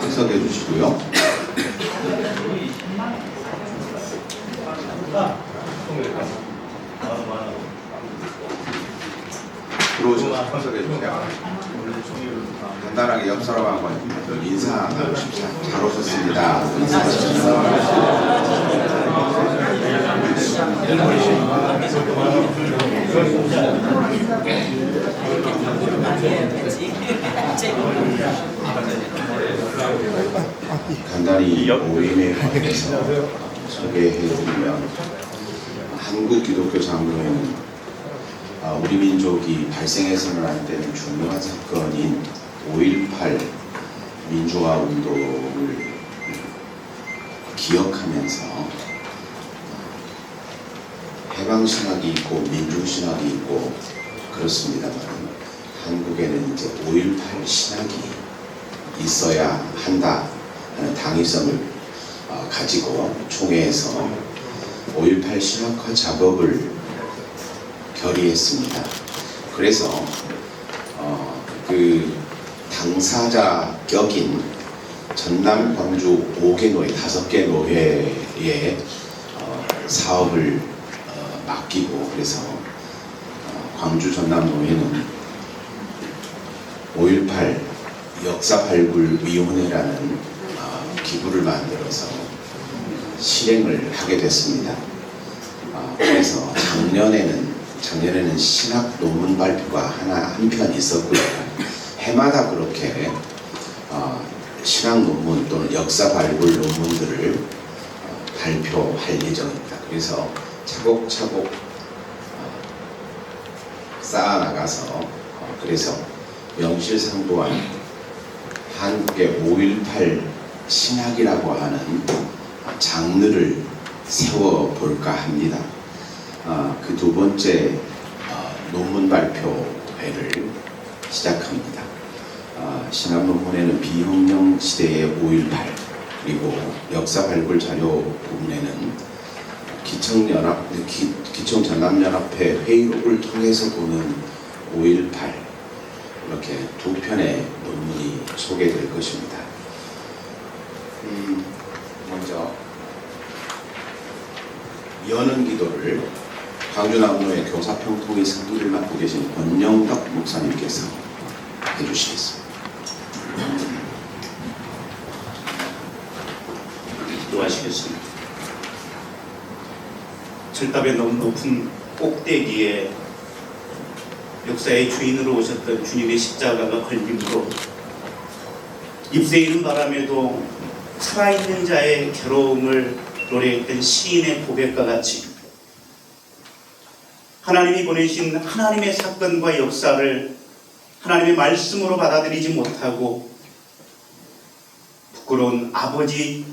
출석해 주시고요. 들어오셔서 출석해 주세요. 간단하게 옆 사람하고 인사 나누십시오. 잘 오셨습니다. 간단히 모임에 관해서 소개해드리면, 한국 기독교 장로회는 우리 민족이 발생해서는 안 되는 중요한 사건인 5.18 민주화 운동을 기억하면서 해방신학이 있고 민중신학이 있고 그렇습니다만, 한국에는 이제 5.18 신학이 있어야 한다 하는 당위성을 가지고 총회에서 5.18 신학화 작업을 결의했습니다. 그래서 그 당사자 격인 전남, 광주 5개 노회, 5개 노회에 사업을 맡기고, 그래서 광주 전남 노회는 5.18 역사 발굴 위원회라는 기구를 만들어서 실행을 하게 됐습니다. 그래서 작년에는 신학 논문 발표가 한 편 있었고요. 해마다 그렇게 신학 논문 또는 역사 발굴 논문들을 발표할 예정입니다. 그래서 차곡차곡 쌓아나가서 그래서 명실상부한 한국의 5.18 신학이라고 하는 장르를 세워볼까 합니다. 그 두 번째 논문 발표회를 시작합니다. 신학 논문에는 비혁명 시대의 5.18, 그리고 역사 발굴 자료 부분에는 기청전남연합회 회의록을 통해서 보는 5.18, 이렇게 두 편의 논문이 소개될 것입니다. 먼저 여는 기도를 광주남로의 교사평통의 상기를 맡고 계신 권영덕 목사님께서 해주시겠습니다. 기도하시겠습니다. 철답의 너무 높은 꼭대기에 역사의 주인으로 오셨던 주님의 십자가가 걸림으로 잎새이는 바람에도 살아있는 자의 괴로움을 노래했던 시인의 고백과 같이 하나님이 보내신 하나님의 사건과 역사를 하나님의 말씀으로 받아들이지 못하고 부끄러운 아버지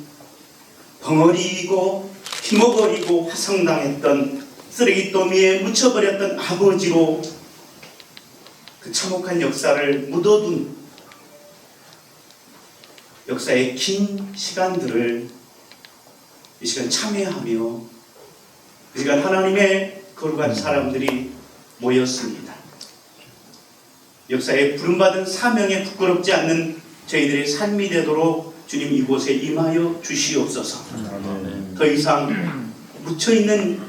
벙어리이고 힘어버리고 화성당했던 쓰레기더미에 묻혀버렸던 아버지로 그 참혹한 역사를 묻어둔 역사의 긴 시간들을 이 시간 참회하며 이 시간 하나님의 거룩한 사람들이 모였습니다. 역사에 부름받은 사명에 부끄럽지 않는 저희들의 삶이 되도록 주님 이곳에 임하여 주시옵소서. 더 이상 묻혀있는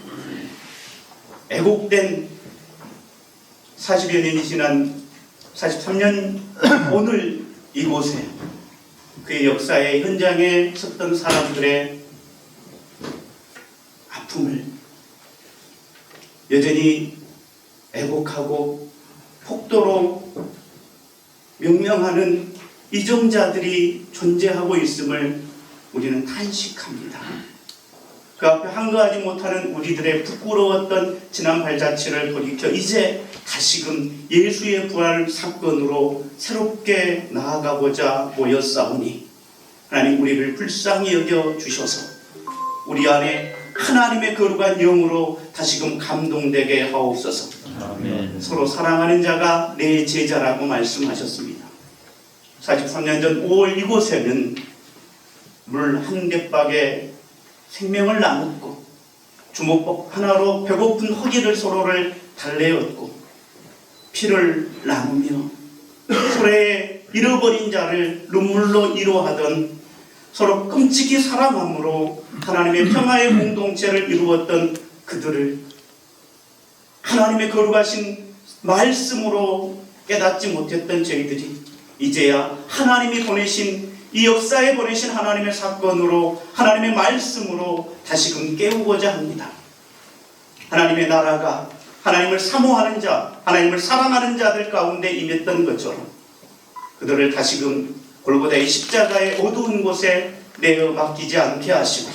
애곡된 40여 년이 지난 43년 오늘 이곳에 그의 역사의 현장에 섰던 사람들의 아픔을 여전히 애곡하고 폭도로 명명하는 이정자들이 존재하고 있음을 우리는 탄식합니다. 그 앞에 한가하지 못하는 우리들의 부끄러웠던 지난 발자취를 돌이켜 이제 다시금 예수의 부활 사건으로 새롭게 나아가고자 모였사오니 하나님 우리를 불쌍히 여겨 주셔서 우리 안에 하나님의 거룩한 영으로 다시금 감동되게 하옵소서. 아멘. 서로 사랑하는 자가 내 제자라고 말씀하셨습니다. 43년 전 5월 이곳에는 물 한 갯박에 생명을 나눴고 주먹밥 하나로 배고픈 허기를 서로를 달래었고 피를 나누며 서로의 잃어버린 자를 눈물로 위로하던 서로 끔찍히 사랑함으로 하나님의 평화의 공동체를 이루었던 그들을 하나님의 거룩하신 말씀으로 깨닫지 못했던 저희들이 이제야 하나님이 보내신 이 역사에 보내신 하나님의 사건으로 하나님의 말씀으로 다시금 깨우고자 합니다. 하나님의 나라가 하나님을 사모하는 자, 하나님을 사랑하는 자들 가운데 임했던 것처럼 그들을 다시금 골고다의 십자가의 어두운 곳에 내어 맡기지 않게 하시고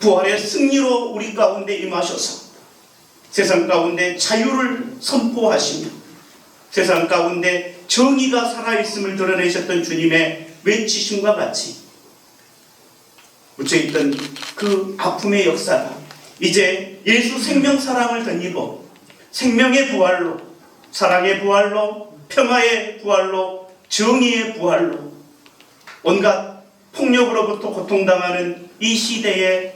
부활의 승리로 우리 가운데 임하셔서 세상 가운데 자유를 선포하시며 세상 가운데 정의가 살아있음을 드러내셨던 주님의 외치심과 같이 묻혀있던 그 아픔의 역사가 이제 예수 생명 사랑을 덧입어 생명의 부활로, 사랑의 부활로, 평화의 부활로, 정의의 부활로 온갖 폭력으로부터 고통당하는 이 시대에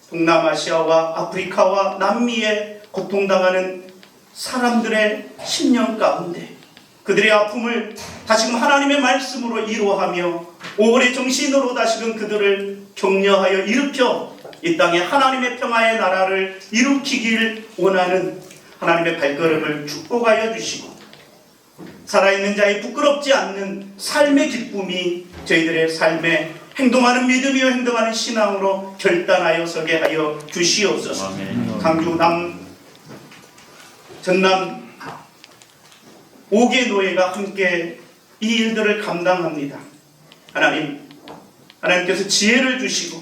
동남아시아와 아프리카와 남미에 고통당하는 사람들의 심령 가운데 그들의 아픔을 다시금 하나님의 말씀으로 위로하며 5월의 정신으로 다시금 그들을 격려하여 일으켜 이 땅에 하나님의 평화의 나라를 일으키길 원하는 하나님의 발걸음을 축복하여 주시고 살아있는 자의 부끄럽지 않는 삶의 기쁨이 저희들의 삶에 행동하는 믿음이요 행동하는 신앙으로 결단하여 서게 하여 주시옵소서. 아멘. 강주 전남 5개 노예가 함께 이 일들을 감당합니다. 하나님께서 지혜를 주시고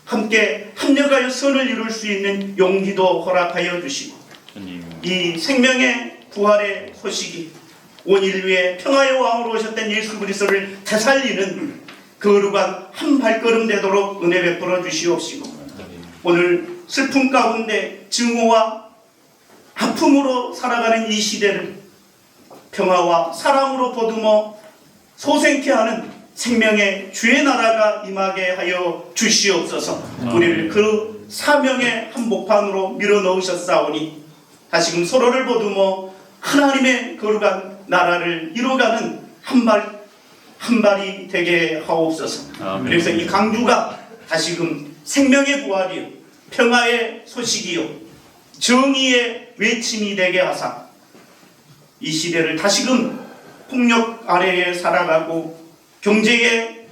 함께 합력하여 선을 이룰 수 있는 용기도 허락하여 주시고 이 생명의 부활의 소식이 온 인류의 평화의 왕으로 오셨던 예수 그리스도를 되살리는 거룩한 한 발걸음 되도록 은혜 베풀어 주시옵시고 오늘 슬픔 가운데 증오와 아픔으로 살아가는 이 시대를 평화와 사랑으로 보듬어 소생케 하는 생명의 주의 나라가 임하게 하여 주시옵소서. 우리를 그 사명의 한복판으로 밀어넣으셨사오니 다시금 서로를 보듬어 하나님의 거룩한 나라를 이루어가는 한 발이 되게 하옵소서. 아멘. 그래서 이 강주가 다시금 생명의 부활이요 평화의 소식이요 정의의 외침이 되게 하사 이 시대를 다시금 폭력 아래에 살아가고 경제의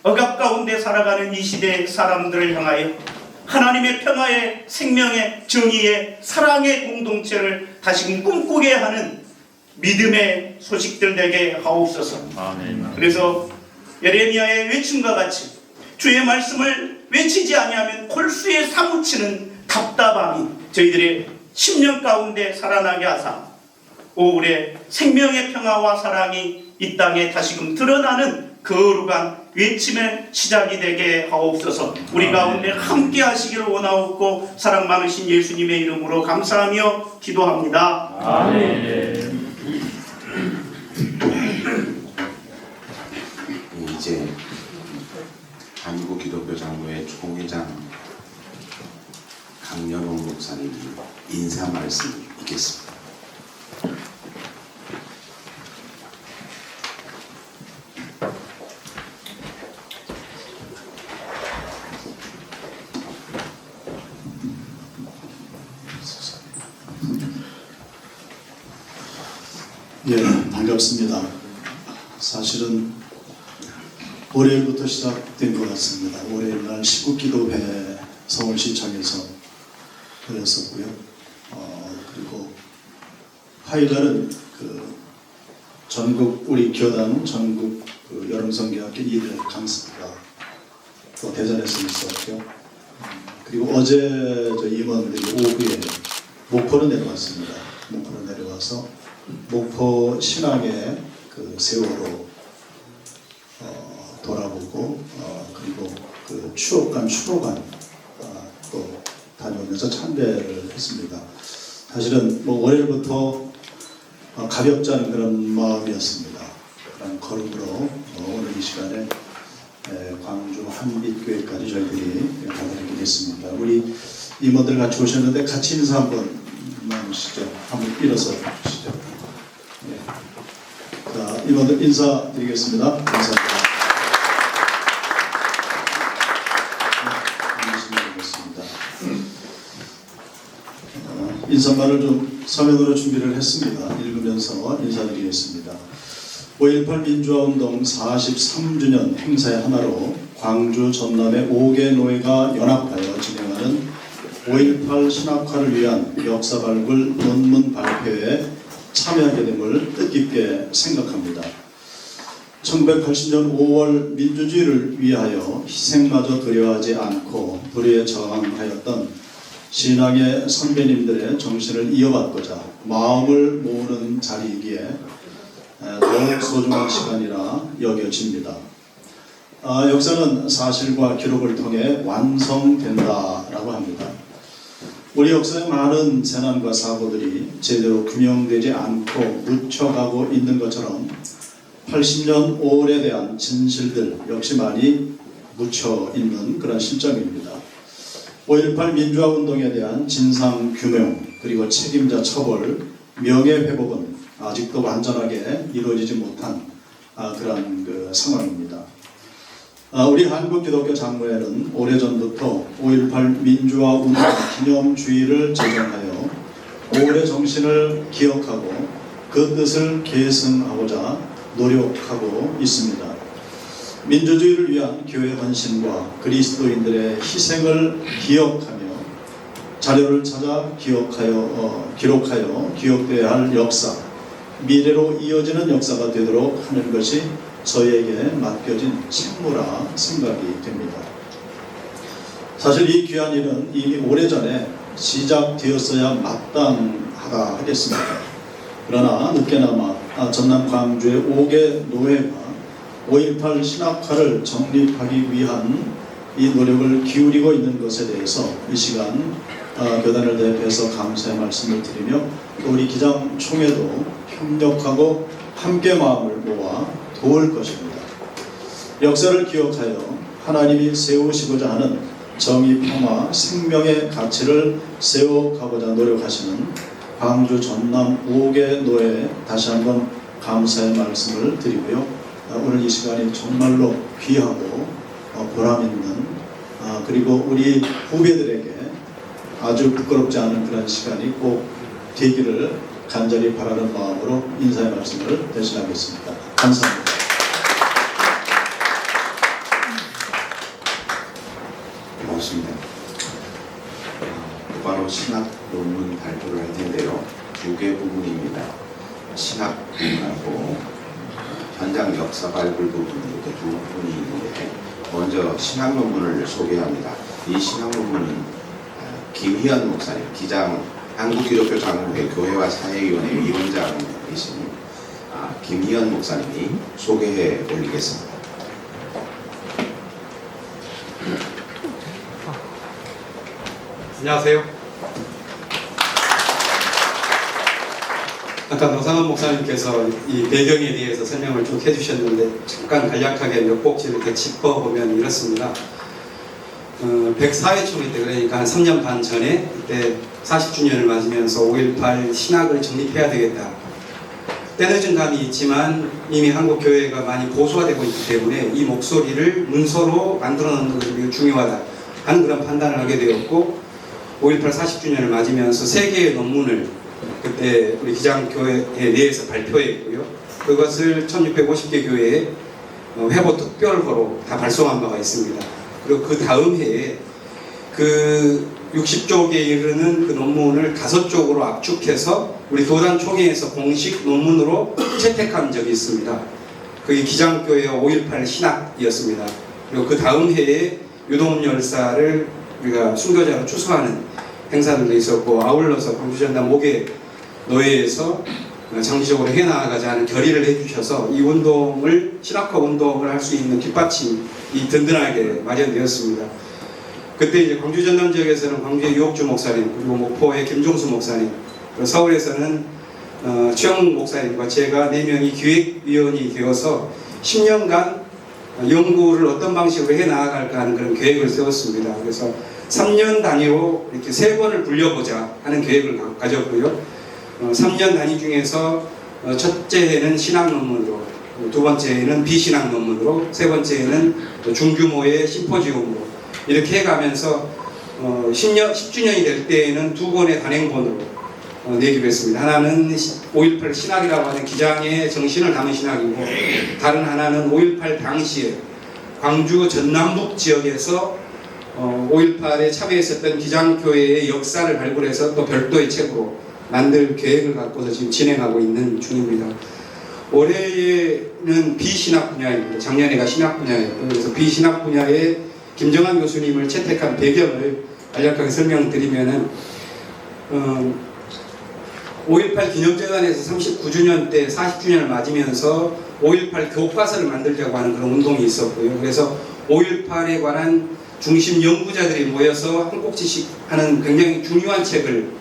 억압 가운데 살아가는 이 시대의 사람들을 향하여 하나님의 평화의 생명의 정의의 사랑의 공동체를 다시금 꿈꾸게 하는 믿음의 소식들 되게 하옵소서. 아멘. 그래서 예레미야의 외침과 같이 주의 말씀을 외치지 아니하면 골수에 사무치는 답답함이 저희들의 심령 가운데 살아나게 하사 오울의 생명의 평화와 사랑이 이 땅에 다시금 드러나는 거룩한 외침의 시작이 되게 하옵소서. 우리 가운데 함께 하시기를 원하옵고 사랑 많으신 예수님의 이름으로 감사하며 기도합니다. 아멘. 이제 한국기독교장로회 총회장 강연홍 목사님 인사 말씀 있겠습니다. 예, 반갑습니다. 사실은 월요일부터 시작된 것 같습니다. 월요일 날 19기도회 서울시청에서 열렸었고요. 그리고 화요일날은 전국 우리 교단 전국 여름성경학교 이들 강습가 또 대전에서 있었고요. 그리고 어제 저희 임원들이 오후에 목포로 내려왔습니다. 목포로 내려와서 목포 신앙의 세월호 돌아보고 그리고 추억관 추모관 또 다녀오면서 참배를 했습니다. 사실은 월요일부터 가볍지 않은 그런 마음이었습니다. 그런 걸음으로 오늘 이 시간에 광주 한빛교회까지 저희들이 가게 됐습니다. 우리 임원들 같이 오셨는데 같이 인사 한번 나누시죠. 한번 일어서 주시죠. 네. 이분들 인사드리겠습니다. 감사합니다. 인사말을 좀 서면으로 준비를 했습니다. 읽으면서 인사드리겠습니다. 5.18 민주화운동 43주년 행사의 하나로 광주 전남의 5개 노회가 연합하여 진행하는 5.18 신학화를 위한 역사 발굴 논문 발표에 참여하게 됨을 뜻깊게 생각합니다. 1980년 5월 민주주의를 위하여 희생마저 두려워하지 않고 불의에 저항하였던 신앙의 선배님들의 정신을 이어받고자 마음을 모으는 자리이기에 더욱 소중한 시간이라 여겨집니다. 역사는 사실과 기록을 통해 완성된다라고 합니다. 우리 역사의 많은 재난과 사고들이 제대로 규명되지 않고 묻혀가고 있는 것처럼 80년 5월에 대한 진실들 역시 많이 묻혀있는 그런 실정입니다. 5.18 민주화운동에 대한 진상규명 그리고 책임자 처벌, 명예회복은 아직도 완전하게 이루어지지 못한 그런 상황입니다. 우리 한국기독교 장로회는 오래전부터 5.18 민주화운동 기념주의를 제정하여 5월의 정신을 기억하고 그 뜻을 계승하고자 노력하고 있습니다. 민주주의를 위한 교회 헌신과 그리스도인들의 희생을 기억하며 자료를 찾아 기록하여 기억되어야 할 역사, 미래로 이어지는 역사가 되도록 하는 것이 저희에게 맡겨진 책무라 생각이 됩니다. 사실 이 귀한 일은 이미 오래전에 시작되었어야 마땅하다 하겠습니다. 그러나 늦게나마 전남 광주의 5개 노회가 5.18 신학화를 정립하기 위한 이 노력을 기울이고 있는 것에 대해서 이 시간 교단을 대표해서 감사의 말씀을 드리며 우리 기장총회도 협력하고 함께 마음을 모아 도울 것입니다. 역사를 기억하여 하나님이 세우시고자 하는 정의, 평화, 생명의 가치를 세워가고자 노력하시는 광주 전남 5개 노회에 다시 한번 감사의 말씀을 드리고요. 오늘 이 시간이 정말로 귀하고 보람있는 그리고 우리 후배들에게 아주 부끄럽지 않은 그런 시간이 꼭 되기를 간절히 바라는 마음으로 인사의 말씀을 대신하겠습니다. 감사합니다. 고맙습니다. 바로 신학 논문 발표를 할 텐데요. 두 개 부분입니다. 신학 부분하고 현장 역사 발굴 부분 이렇게 두 부분이 있는데 먼저 신학 논문을 소개합니다. 이 신학 논문은 김희연 목사님, 기장 한국기독교 장로회 교회와 사회위원회 위원장이신 김희연 목사님이 소개해 올리겠습니다. 안녕하세요. 아까 노상원 목사님께서 이 배경에 대해서 설명을 쭉 해주셨는데 잠깐 간략하게 몇 곡지를 이렇게 짚어보면 이렇습니다. 104회 총회 때 그러니까 한 3년 반 전에 그때 40주년을 맞으면서 5.18 신학을 정립해야 되겠다. 때늦은 감이 있지만 이미 한국 교회가 많이 보수화되고 있기 때문에 이 목소리를 문서로 만들어 놓는 것이 매우 중요하다 하는 그런 판단을 하게 되었고 5.18 40주년을 맞으면서 3개의 논문을 그때 우리 기장교회 내에서 발표했고요. 그것을 1650개 교회에 회보 특별호로 다 발송한 바가 있습니다. 그리고 그 다음 해에 그 60쪽에 이르는 그 논문을 5쪽으로 압축해서 우리 교단 총회에서 공식 논문으로 채택한 적이 있습니다. 그게 기장교회 5.18 신학이었습니다. 그리고 그 다음 해에 유동훈 열사를 우리가 순교자로 추수하는 행사들도 있었고 아울러서 광주전남 5개 노회에서 장기적으로 해나가자 하는 결의를 해주셔서 이 운동을 신학화 운동을 할 수 있는 뒷받침이 든든하게 마련되었습니다. 그때 이제 광주 전남 지역에서는 광주의 유옥주 목사님 그리고 목포의 김종수 목사님 그리고 서울에서는 최영욱 목사님과 제가 4명이 기획위원이 되어서 10년간 연구를 어떤 방식으로 해나갈까 하는 그런 계획을 세웠습니다. 그래서 3년 단위로 이렇게 3번을 불려보자 하는 계획을 가졌고요. 3년 단위 중에서 첫째 해는 신학 논문으로 두 번째는 비신학 논문으로, 세 번째는 중규모의 심포지움으로 이렇게 해가면서 10주년이 될 때에는 두 권의 단행본으로 내기로 했습니다. 하나는 5.18 신학이라고 하는 기장의 정신을 담은 신학이고, 다른 하나는 5.18 당시에 광주 전남북 지역에서 5.18에 참여했었던 기장교회의 역사를 발굴해서 또 별도의 책으로 만들 계획을 갖고서 지금 진행하고 있는 중입니다. 올해는 비신학 분야입니다. 작년에가 신학 분야였고, 그래서 비신학 분야에 김정한 교수님을 채택한 배경을 간략하게 설명드리면은 5.18 기념재단에서 39주년 때 40주년을 맞으면서 5.18 교과서를 만들자고 하는 그런 운동이 있었고요. 그래서 5.18에 관한 중심 연구자들이 모여서 한 꼭지씩 하는 굉장히 중요한 책을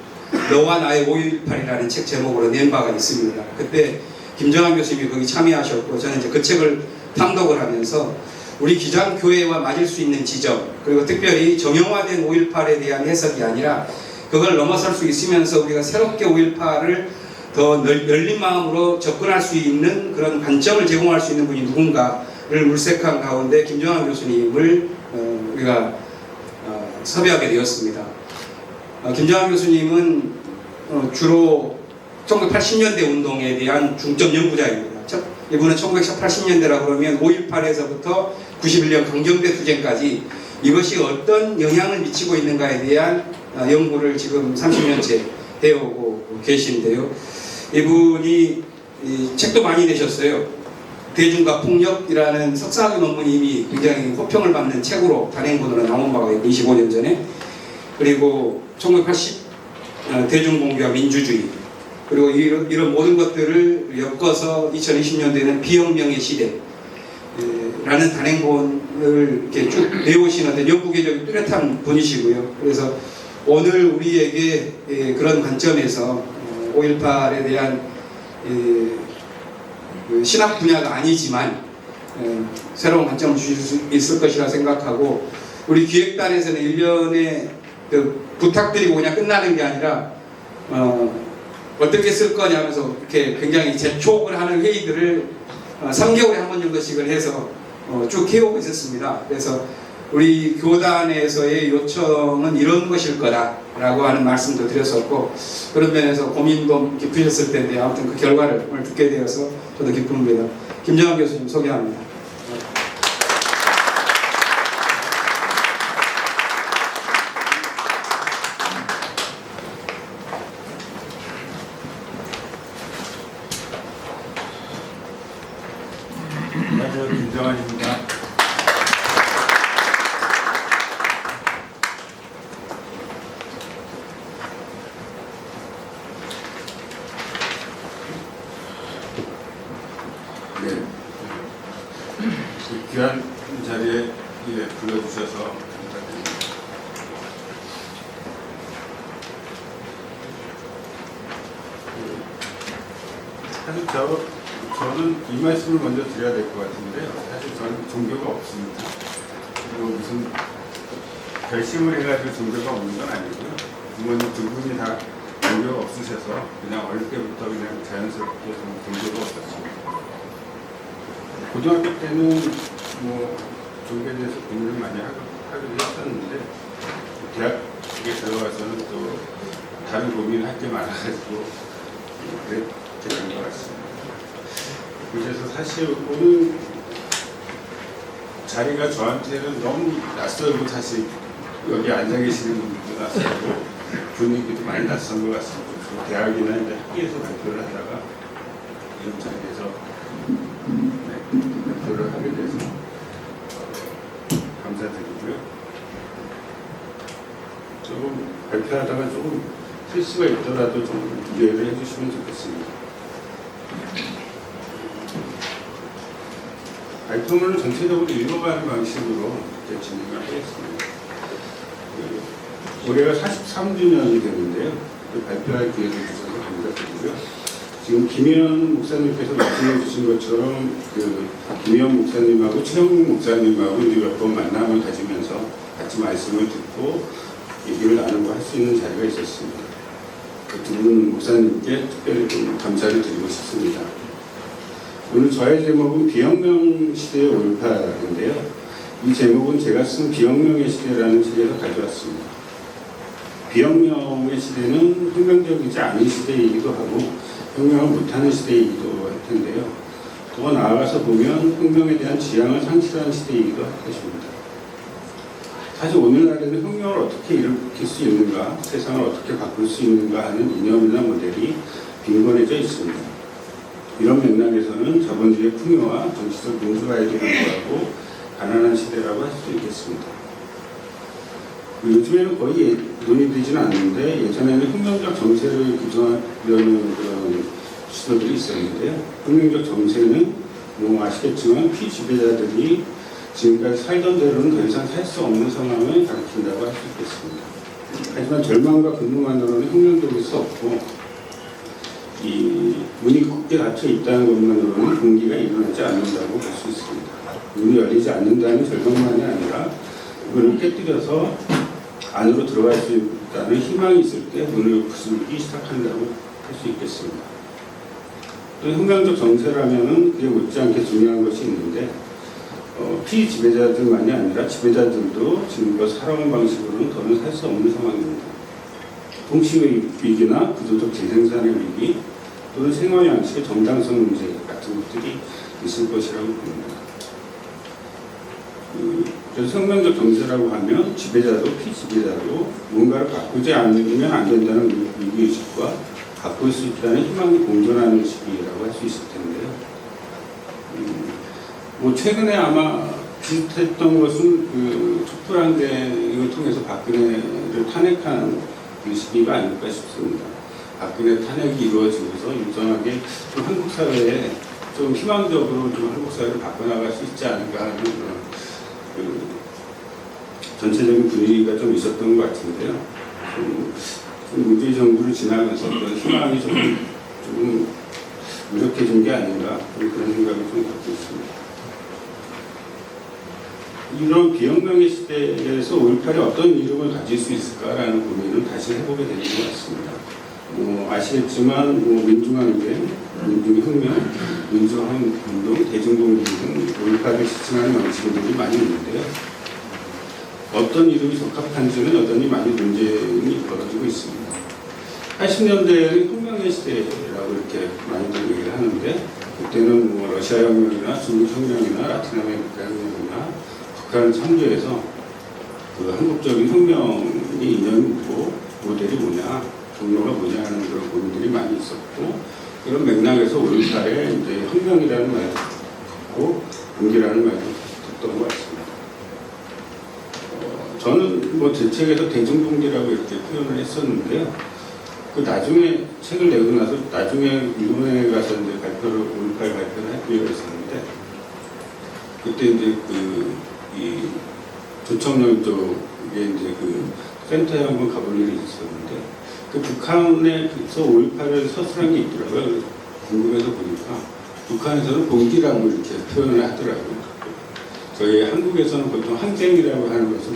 너와 나의 5.18이라는 책 제목으로 낸 바가 있습니다. 그때 김정한 교수님이 거기 참여하셨고, 저는 이제 그 책을 탐독을 하면서 우리 기장교회와 맞을 수 있는 지점, 그리고 특별히 정형화된 5.18에 대한 해석이 아니라 그걸 넘어설 수 있으면서 우리가 새롭게 5.18을 더 열린 마음으로 접근할 수 있는 그런 관점을 제공할 수 있는 분이 누군가를 물색한 가운데 김정한 교수님을 우리가 섭외하게 되었습니다. 김정한 교수님은 주로 1980년대 운동에 대한 중점 연구자입니다. 이분은 1980년대라 그러면 5.18에서부터 91년 강경대 투쟁까지 이것이 어떤 영향을 미치고 있는가에 대한 연구를 지금 30년째 해오고 계신데요. 이분이 책도 많이 내셨어요. 대중과 폭력이라는 석사학위 논문이 이미 굉장히 호평을 받는 책으로 단행본으로 나온 바가 있고, 25년 전에. 그리고 1980 대중공개와 민주주의, 그리고 이런 모든 것들을 엮어서 2020년대에는 비혁명의 시대라는 단행본을 이렇게 쭉 내오시는 어떤 연구 궤적이 뚜렷한 분이시고요. 그래서 오늘 우리에게 그런 관점에서 5.18에 대한 신학 분야가 아니지만 새로운 관점을 주실 수 있을 것이라 생각하고, 우리 기획단에서는 1년에 부탁드리고 그냥 끝나는 게 아니라 어떻게 쓸 거냐 하면서 이렇게 굉장히 재촉을 하는 회의들을 3개월에 한 번 정도씩을 해서 쭉 해오고 있었습니다. 그래서 우리 교단에서의 요청은 이런 것일 거다라고 하는 말씀도 드렸었고, 그런 면에서 고민도 깊으셨을 텐데 아무튼 그 결과를 오늘 듣게 되어서 저도 기쁩니다. 김정한 교수님 소개합니다. 안녕하세요, 김정한입니다. 네, 귀한 자리에 불러주셔서 감사드립니다. 사실 저는 이 말씀을 먼저 드려야 될 것 같은데요. 사실 저는 종교가 없습니다. 그리고 무슨 결심을 해가지고 종교가 없는 건 아니고요. 부모님 두 분이 다 종교가 없으셔서 그냥 어릴 때부터 그냥 자연스럽게 종교가 없었습니다. 고등학교 때는 뭐 종교에 대해서 고민을 많이 하기도 했었는데, 대학에 들어가서는 또 다른 고민을 할 게 많아가지고 그랬게 된 것 같습니다. 그래서 사실 오늘 자리가 저한테는 너무 낯설고, 사실 여기 앉아 계시는 분들도 낯설고 분위기도 많이 낯선 것 같습니다. 대학이나 이제 학교에서 발표를 하다가 이런 자리에서 발표를 하게 돼서 감사드리고요. 조금 발표하다가 조금 실수가 있더라도 좀 이해를 해주시면 좋겠습니다. 발표문을 전체적으로 읽어가는 방식으로 이제 진행을 하겠습니다. 올해가 43주년이 되는데요. 발표할 기회를 주셔서 감사드리고요. 지금 김혜연 목사님께서 말씀해 주신 것처럼 김혜연 목사님하고 최영국 목사님하고 이제 몇 번 만남을 가지면서 같이 말씀을 듣고 얘기를 나누고 할 수 있는 자리가 있었습니다. 그 두 분 목사님께 특별히 좀 감사를 드리고 싶습니다. 오늘 저의 제목은 비혁명 시대의 5.18인데요. 이 제목은 제가 쓴 비혁명의 시대라는 책에서 가져왔습니다. 비혁명의 시대는 혁명적이지 않은 시대이기도 하고 혁명을 못하는 시대이기도 할 텐데요. 더 나아가서 보면 혁명에 대한 지향을 상실하는 시대이기도 할 것입니다. 사실 오늘날에는 혁명을 어떻게 일으킬 수 있는가, 세상을 어떻게 바꿀 수 있는가 하는 이념이나 모델이 빈번해져 있습니다. 이런 맥락에서는 자본주의의 풍요와 정치적 민주화에도 불구하고 가난한 시대라고 할 수 있겠습니다. 요즘에는 거의 논의되지는 않는데 예전에는 혁명적 정세를 규정하려는 그런 시도들이 있었는데요. 혁명적 정세는 뭐 아시겠지만 피지배자들이 지금까지 살던 대로는 더 이상 살 수 없는 상황을 가리킨다고 할 수 있겠습니다. 하지만 절망과 분노만으로는 혁명적일 수 없고 이 문이 굳게 닫혀 있다는 것만으로는 공기가 일어나지 않는다고 볼 수 있습니다. 문이 열리지 않는다는 절망만이 아니라 문을 깨뜨려서 안으로 들어갈 수 있다는 희망이 있을 때 문을 부수기 시작한다고 할 수 있겠습니다. 또 혁명적 정세라면은 그게 못지않게 중요한 것이 있는데 피지배자들만이 아니라 지배자들도 지금껏 살아온 방식으로는 더는 살 수 없는 상황입니다. 통치의 위기나 구조적 재생산의 위기 또는 생활 양식의 정당성 문제 같은 것들이 있을 것이라고 봅니다. 그래서 혁명적 정세라고 하면 지배자도 피지배자도 뭔가를 바꾸지 않으면 안 된다는 위기의식과 바꿀 수 있다는 희망이 공존하는 시기라고 할 수 있을 텐데요. 뭐 최근에 아마 비슷했던 것은 그 촛불항쟁을 통해서 박근혜를 탄핵한 그 시기가 아닐까 싶습니다. 박근혜 탄핵이 이루어지면서 일정하게 좀 한국 사회에 좀 희망적으로 좀 한국 사회를 바꿔나갈 수 있지 않을까 하는 그런 그 전체적인 분위기가 좀 있었던 것 같은데요. 문재인 정부를 지나면서 그런 희망이 조금 무력해진 게 아닌가 그런 생각을 좀 갖고 있습니다. 이런 비혁명의 시대에서 5.18이 어떤 이름을 가질 수 있을까라는 고민을 다시 해보게 되는 것 같습니다. 아시겠지만 민중항쟁, 민중혁명, 민주화운동, 대중동기 등 5.18을 지칭하는 명칭들이 많이 있는데요. 어떤 이름이 적합한지는 여전히 많이 논쟁이 벌어지고 있습니다. 80년대에는 혁명의 시대라고 이렇게 많이들 얘기를 하는데 그때는 뭐 러시아 혁명이나 중국 혁명이나 라틴 아메리카 혁명이나 북한을 참조해서 그 한국적인 혁명의 이념이고 모델이 뭐냐, 경로가 뭐냐 하는 그런 고민들이 많이 있었고 그런 맥락에서 5.18에 이제 혁명이라는 말도 듣고 용기라는 말도 듣던 것 같습니다. 저는 뭐 제 책에서 대중동기라고 이렇게 표현을 했었는데요. 그 나중에 책을 내고 나서 나중에 일본에 가서 이제 5.18 발표를 할 기회가 있었는데 그때 이제 이 조청령 쪽에 이제 그 센터에 한번 가볼 일이 있었는데 그 북한에서 5.18을 서술한 게 있더라고요. 궁금해서 보니까 북한에서는 봉기라고 이렇게 표현을 하더라고요. 저희 한국에서는 보통 항쟁이라고 하는 것을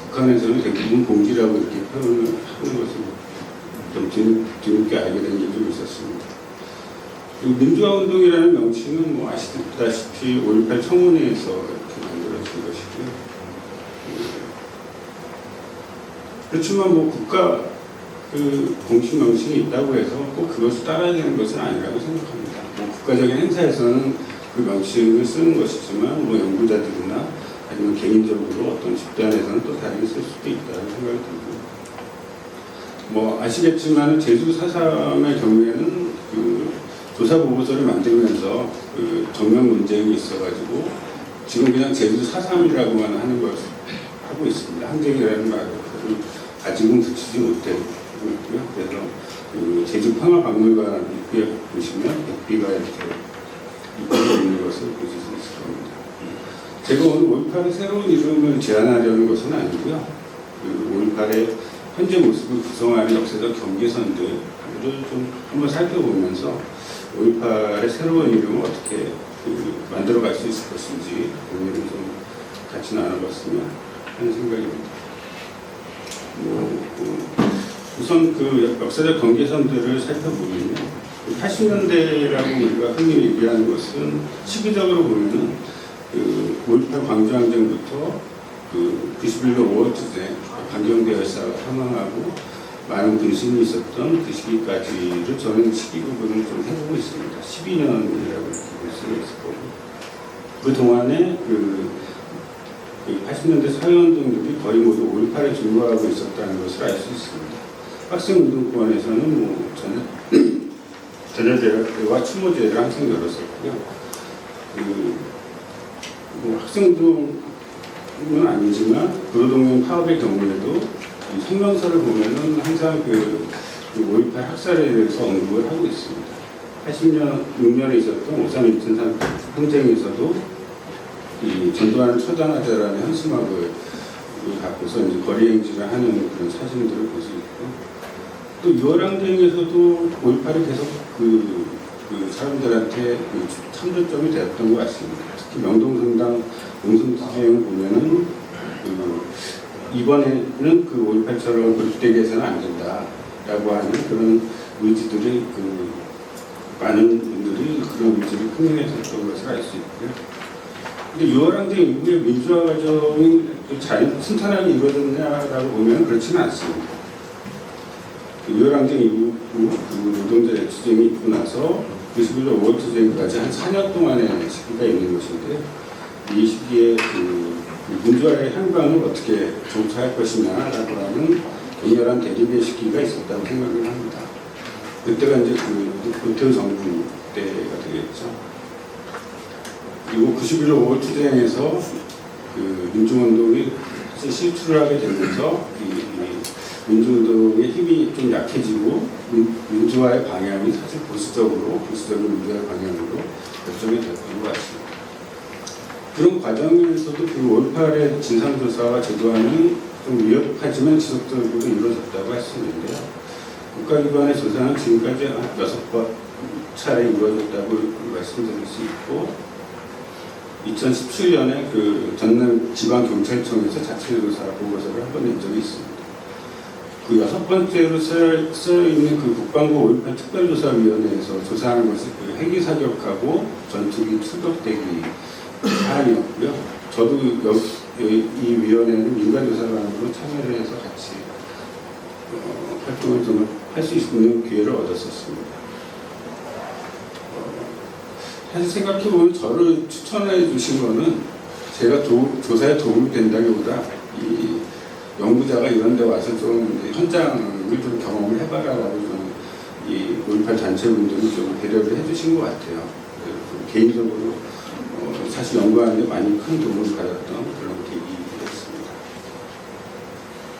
북한에서는 대부분 봉기라고 이렇게 표현을 하는 것을 좀 뒤늦게 알게 된 일이 좀 있었습니다. 민주화운동이라는 명칭은 뭐 아시다시피 5.18 청원회에서 이렇게 만들어진 것이고요. 그렇지만 뭐 국가 그 공식 명칭이 있다고 해서 꼭 그것을 따라야 되는 것은 아니라고 생각합니다. 뭐 국가적인 행사에서는 그 명칭을 쓰는 것이지만 뭐 연구자들이나 아니면 개인적으로 어떤 집단에서는 또 다르게 쓸 수도 있다는 생각이 들고요. 뭐 아시겠지만 제주 4.3의 경우에는 그 조사 보고서를 만들면서 그 정면 논쟁이 있어가지고 지금 그냥 제주 4.3이라고만 하는 것을 하고 있습니다. 항쟁이라는 말을 아직은 붙이지 못하고 있고요. 그래서 그 제주 평화박물관 입구에 보시면 백비가 이렇게 입구에 있는 것을 보실 수 있을 겁니다. 제가 오늘 5.18의 새로운 이름을 제안하려는 것은 아니고요. 그 5.18의 현재 모습을 구성하는 역사적 경계선들을 좀 한번 살펴보면서 5.18의 새로운 이름을 어떻게 만들어갈 수 있을 것인지 고민을 좀 같이 나눠봤으면 하는 생각입니다. 우선 그 역사적 경계선들을 살펴보면요. 80년대라고 우리가 흔히 얘기하는 것은 시기적으로 보면은 그 5.18 광주항쟁부터 그 91년 5월 투쟁 강경대 열사가 사망하고 많은 분신이 있었던 그 시기까지를 저는 시기 구분을 좀 해보고 있습니다. 12년이라고 볼 수가 있을 거고 그 동안에 그 80년대 사회운동들이 거의 모두 5.18에 준거하고 있었다는 것을 알 수 있습니다. 학생운동권에서는 뭐 전여제와 추모제를 항상 열었었고요. 뭐 학생운동은 아니지만 구로동맹 파업의 경우에도 이 성명서를 보면은 항상 그 5.18 학살에 대해서 언급을 하고 있습니다. 86년에 있었던 5.3 인천산 항쟁에서도 이 전두환을 처단하자라는 현수막을 갖고서 이제 거리 행진을 하는 그런 사진들을 볼 수 있고 또 6월 항쟁에서도 5.18이 계속 그 사람들한테 참전점이 되었던 것 같습니다. 특히 명동성당 농성투쟁을 보면은 이번에는 그 5.18처럼 그렇게 해서는 안 된다라고 하는 그런 의지들이 많은 분들이 그런 의지를 표명했었던 것을 알 수 있고요. 근데 6월 항쟁 이후에 민주화 과정이 잘 순탄하게 이루어졌냐라고 보면 그렇지는 않습니다. 6월 항쟁 이후 그 노동자 투쟁이 있고 나서 91년 5월 투쟁까지 한 4년 동안의 시기가 있는 것인데 이 시기에 그 민주화의 향방을 어떻게 정착할 것이냐라고 하는 격렬한 대립의 시기가 있었다고 생각을 합니다. 그때가 이제 그 노태우 정부 때가 되겠죠. 그리고 91년 5월 투쟁에서 그 민중운동이 사실 실추를 하게 되면서 민중운동의 힘이 좀 약해지고 민주화의 방향이 사실 보수적인 민주화의 방향으로 결정이 됐던 것 같습니다. 그런 과정에서도 그 5.18의 진상조사와 제도화는 좀 위협하지만 지속적으로 이루어졌다고 할 수 있는데요. 국가기관의 조사는 지금까지 한 6번 차례 이루어졌다고 말씀드릴 수 있고 2017년에 그 전남 지방경찰청에서 자체조사 보고서를 한 번 낸 적이 있습니다. 그 6번째로 쓰여있는 그 국방부 5.18 특별조사위원회에서 조사하는 것이 그 헬기 사격하고 전투기 출격대기 사안이었고요. 저도 이 위원회는 민간조사관으로 참여를 해서 같이 활동을 좀 할 수 있는 기회를 얻었었습니다. 사실 생각해보면 저를 추천해 주신 거는 제가 조사에 도움이 된다기보다 이 연구자가 이런 데 와서 좀 현장을 좀 경험을 해봐라라고 좀 이 5.18 단체분들이 좀 배려를 해주신 것 같아요. 개인적으로 사실 연구하는 데 많이 큰 도움을 받았던 그런 계기였습니다.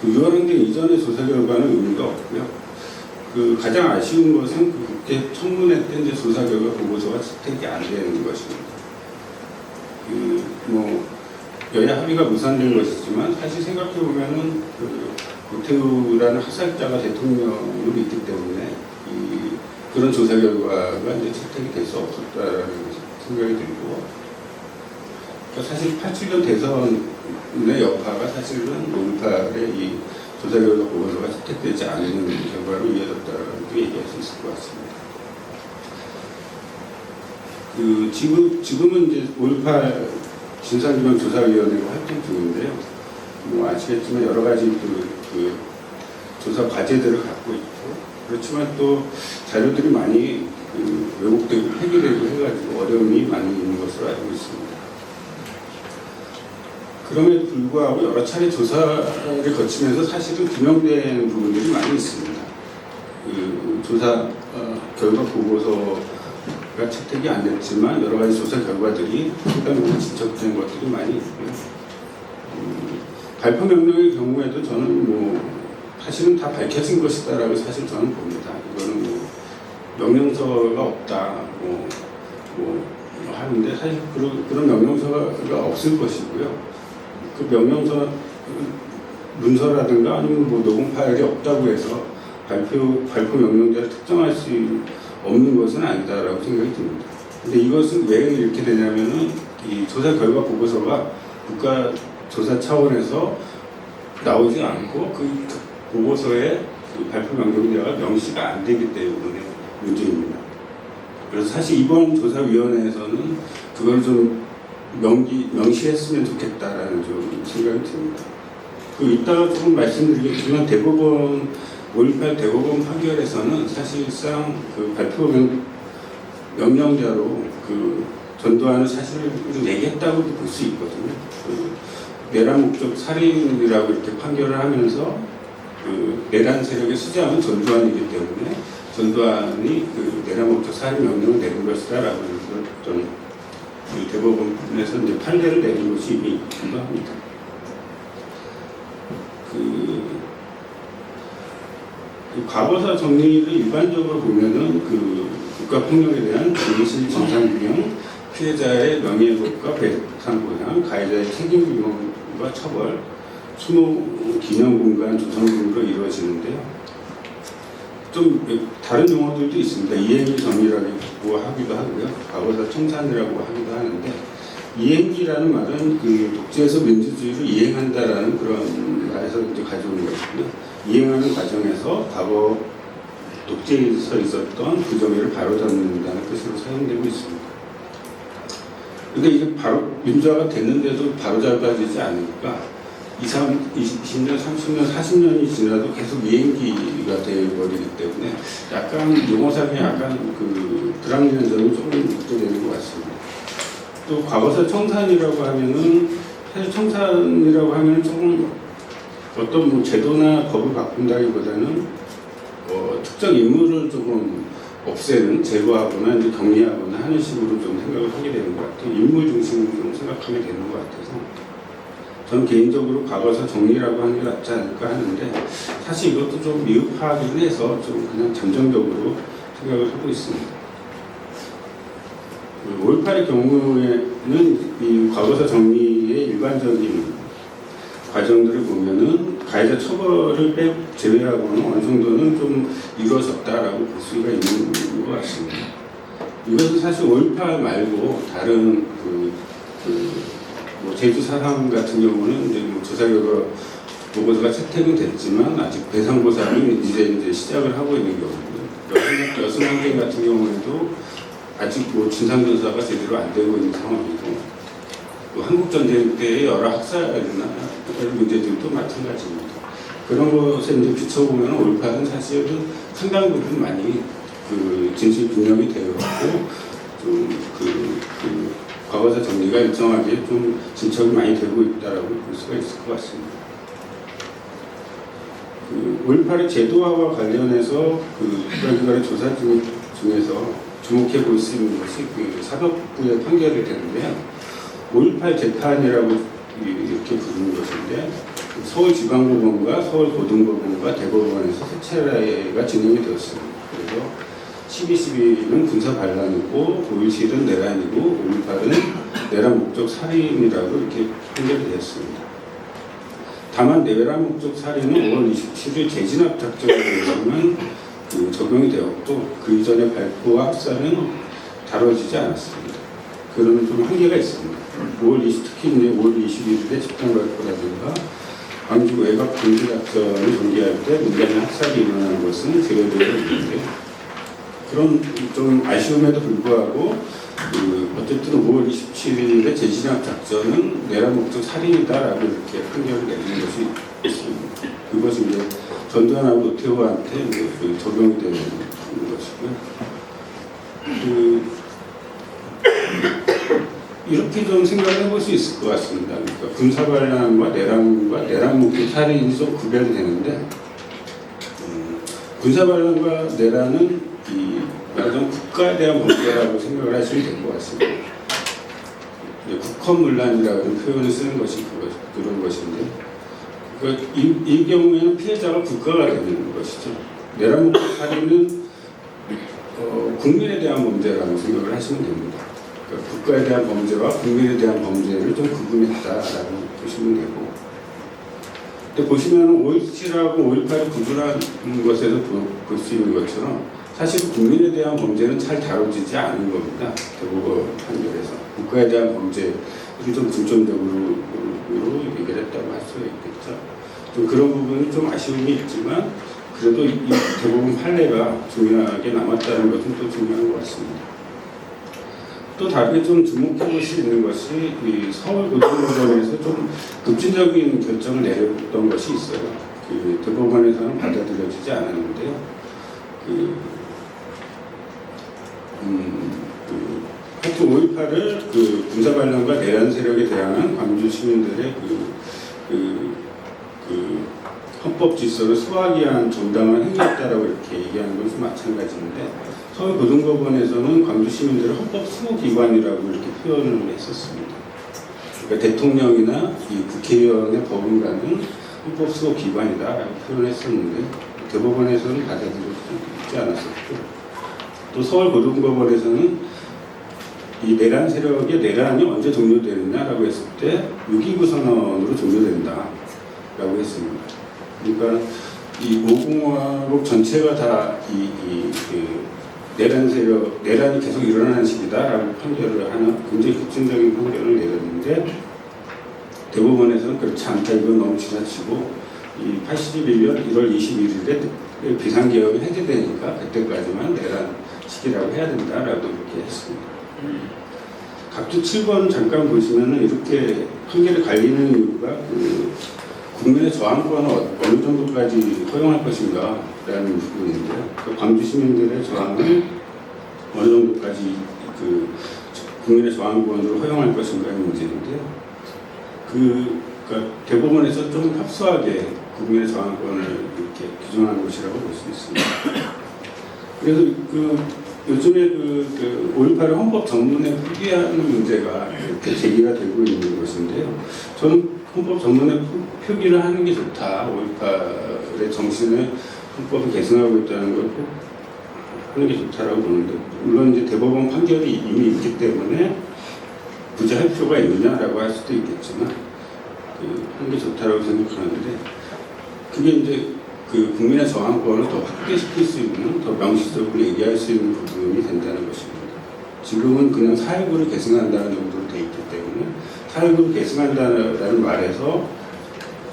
6월 항쟁 이전의 조사 결과는 의미가 없고요. 가장 아쉬운 것은 국회 청문회 때 이제 조사 결과 보고서가 채택이 안 되는 것입니다. 여야 합의가 무산된 것이지만 사실 생각해 보면은 노태우라는 학살자가 대통령으로 있기 때문에 그런 조사 결과가 이제 채택이 될 수 없었다라는 생각이 들고 사실 87년 대선의 여파가 사실은 5.18의 이 조사 결과 보고서가 채택되지 않는 결과로 이어졌다라고 얘기할 수 있을 것 같습니다. 지금은 이제 5.18 진상규명조사위원회가 활동 중인데요. 아시겠지만 여러 가지 그 조사 과제들을 갖고 있고 그렇지만 또 자료들이 많이 왜곡되고 폐기되고 해가지고 어려움이 많이 있는 것으로 알고 있습니다. 그럼에도 불구하고 여러 차례 조사를 거치면서 사실은 규명된 부분들이 많이 있습니다. 조사 결과 보고서가 채택이 안 됐지만 여러 가지 조사 결과들이 상당히 진척된 것들이 많이 있고요. 발표 명령의 경우에도 저는 사실은 다 밝혀진 것이다라고 사실 저는 봅니다. 이거는 명령서가 없다 하는데 사실 그런 명령서가 없을 것이고요. 그 명령서 문서라든가 아니면 녹음 파일이 없다고 해서 발표 명령자를 특정할 수 없는 것은 아니다라고 생각이 듭니다. 근데 이것은 왜 이렇게 되냐면은 이 조사 결과 보고서가 국가 조사 차원에서 나오지 않고 그 보고서에 그 발표 명령자가 명시가 안 되기 때문에 문제입니다. 그래서 사실 이번 조사위원회에서는 그걸 좀 명시했으면 좋겠다라는 좀 생각이 듭니다. 이따가 조금 말씀드리겠지만 대법원 5.18 대법원 판결에서는 사실상 그 발표 명령자로 그 전두환을 사실을 얘기했다고 볼 수 있거든요. 내란 목적 살인이라고 이렇게 판결을 하면서 내란 세력의 수장은 전두환이기 때문에 전두환이 내란 목적 살인 명령을 내린 것이다라고 좀 대법원에서 이제 판례를 내린 것이 이미 있기도 합니다. 과거사 정리를 일반적으로 보면은 국가폭력에 대한 진실 진상규명, 피해자의 명예회복과 배상보상, 가해자의 책임규명과 처벌, 추모 기념공간 조성 등으로 이루어지는데요. 좀 다른 용어들도 있습니다. 이행기 정의라고 하기도 하고요. 과거사 청산이라고 하기도 하는데 이행기라는 말은 독재에서 민주주의를 이행한다라는 그런 말에서 이제 가져오는 것이고요. 이행하는 과정에서 과거 독재에서 있었던 부정의를 바로잡는다는 뜻으로 사용되고 있습니다. 근데 이게 바로 민주화가 됐는데도 바로잡아지지 않으니까 20년, 30년, 40년이 지나도 계속 이행기가 되어버리기 때문에 약간 용어상에 약간 불합리한 점이 조금 느껴지는 것 같습니다. 또 과거사 청산이라고 하면은 사실 청산이라고 하면은 조금 어떤 제도나 법을 바꾼다기보다는 특정 인물을 조금 없애는, 제거하거나 이제 정리하거나 하는 식으로 좀 생각을 하게 되는 것 같아요. 인물 중심으로 좀 생각하게 되는 것 같아서 저는 개인적으로 과거사 정리라고 하는 게 낫지 않을까 하는데 사실 이것도 좀 미흡하긴 해서 좀 그냥 잠정적으로 생각을 하고 있습니다. 5.18의 경우에는 이 과거사 정리의 일반적인 과정들을 보면은 가해자 처벌을 제외하고는 어느 정도는 좀 이루어졌다라고 볼 수가 있는 것 같습니다. 이것은 사실 5.18 말고 다른 제주 사상 같은 경우는 이제 조사 결과 보고서가 채택은 됐지만 아직 배상보상은 이제 시작을 하고 있는 경우고요. 여순환경 같은 경우에도 아직 진상조사가 제대로 안 되고 있는 상황이고 한국전쟁 때의 여러 학살이나 문제들도 마찬가지입니다. 그런 것에 이제 비춰보면 5.18은 사실은 상당 부분 많이 진실 규명이 되어 있고 좀 과거사 정리가 일정하게 좀 진척이 많이 되고 있다라고 볼 수가 있을 것 같습니다. 5.18의 제도화와 관련해서 국가기관의 조사 중에서 주목해 볼 수 있는 것이 사법부의 판결이 되는데요. 5.18 재판이라고 이렇게 부르는 것인데 서울지방법원과 서울고등법원과 대법원에서 세 차례가 진행이 되었습니다. 그래서 12.12는 군사반란이고 5.17은 내란이고 5.18은 내란 목적 살인이라고 이렇게 판결이 되었습니다. 다만 내란 목적 살인은 5월 27일 재진압 작전에 대해서는 적용이 되었고 그 이전의 발포와 학살은 다뤄지지 않았습니다. 그런 좀 한계가 있습니다. 특히 이제 5월 21일에 집단발포라든가 광주 외곽 금지 작전을 전개할 때 민간인 학살이 일어나는 것은 제외되어 있는데 그런 좀 아쉬움에도 불구하고 어쨌든 5월 27일에 재진압 작전은 내란 목적 살인이다라고 이렇게 판결을 내리는 것이 있습니다. 그것이 이제 전두환하고 노태우한테 적용이 되는 것이고요. 이렇게 좀 생각을 해볼 수 있을 것 같습니다. 그러니까 군사반란과 내란 목적 살인이 좀 구별이 되는데 군사반란과 내란은 말하자면 국가에 대한 범죄라고 생각을 하시면 될 것 같습니다. 국헌문란이라는 표현을 쓰는 것이 그런 것인데 그러니까 이 경우에는 피해자가 국가가 되는 것이죠. 내란 목적 살인은 국민에 대한 범죄라고 생각을 하시면 됩니다. 그러니까 국가에 대한 범죄와 국민에 대한 범죄를 좀 구분했다라고 보시면 되고 근데 보시면 5.17하고 5.18을 구분한 것에서 볼 수 있는 것처럼 사실 국민에 대한 범죄는 잘 다뤄지지 않은 겁니다. 대법원 판결에서 국가에 대한 범죄를 좀 중점적으로 얘기를 했다고 할 수가 있겠죠. 좀 그런 부분은 좀 아쉬움이 있지만 그래도 이 대법원 판례가 중요하게 남았다는 것은 또 중요한 것 같습니다. 또 다르게 좀 주목해 볼 수 있는 것이 이 서울고등법원에서 좀 급진적인 결정을 내렸던 것이 있어요. 그 대법원에서는 받아들여지지 않았는데요. 하여튼 5.18을 그 군사반란과 내란 세력에 대항한 광주 시민들의 헌법 질서를 소화하기 위한 정당한 행위였다라고 이렇게 얘기하는 것은 마찬가지인데 서울고등법원에서는 광주 시민들을 헌법 수호기관이라고 이렇게 표현을 했었습니다. 그러니까 대통령이나 이 국회의원의 법원과는 헌법 수호기관이다라고 표현했었는데 대법원에서는 받아들여지지 않았었고 또 서울고등법원에서는 이 내란 세력의 내란이 언제 종료되느냐라고 했을 때 6.29 선언으로 종료된다라고 했습니다. 그러니까 이 5공화국 전체가 다 내란 세력, 내란이 계속 일어나는 시기다라고 판결을 하는 굉장히 급진적인 판결을 내렸는데 대법원에서는 그렇지 않다. 이건 너무 지나치고 이 81년 1월 21일에 비상개혁이 해제되니까 그때까지만 내란 시기라고 해야 된다라고 이렇게 했습니다. 각주 7번 잠깐 보시면은 이렇게 판결이 갈리는 이유가 국민의 저항권을 어느 정도까지 허용할 것인가 라는 부분인데요. 광주 시민들의 저항을 어느 정도까지 국민의 저항권으로 허용할 것인가의 문제인데요. 그러니까 대법원에서 좀 협소하게 국민의 저항권을 이렇게 규정한 것이라고 볼 수 있습니다. 그래서 요즘에 5.18의 헌법 전문에 표기하는 문제가 이렇게 제기가 되고 있는 것인데요. 저는 헌법 전문에 표기를 하는 게 좋다. 5.18의 정신을 헌법을 계승하고 있다는 걸 꼭 하는 게 좋다라고 보는데, 물론 이제 대법원 판결이 이미 있기 때문에 굳이 할 필요가 있느냐라고 할 수도 있겠지만, 하는 게 좋다라고 생각하는데, 그게 이제 국민의 저항권을 더 확대시킬 수 있는, 더 명시적으로 얘기할 수 있는 부분이 된다는 것입니다. 지금은 그냥 사회부를 계승한다는 정도로 돼 있기 때문에 사회부를 계승한다는 말에서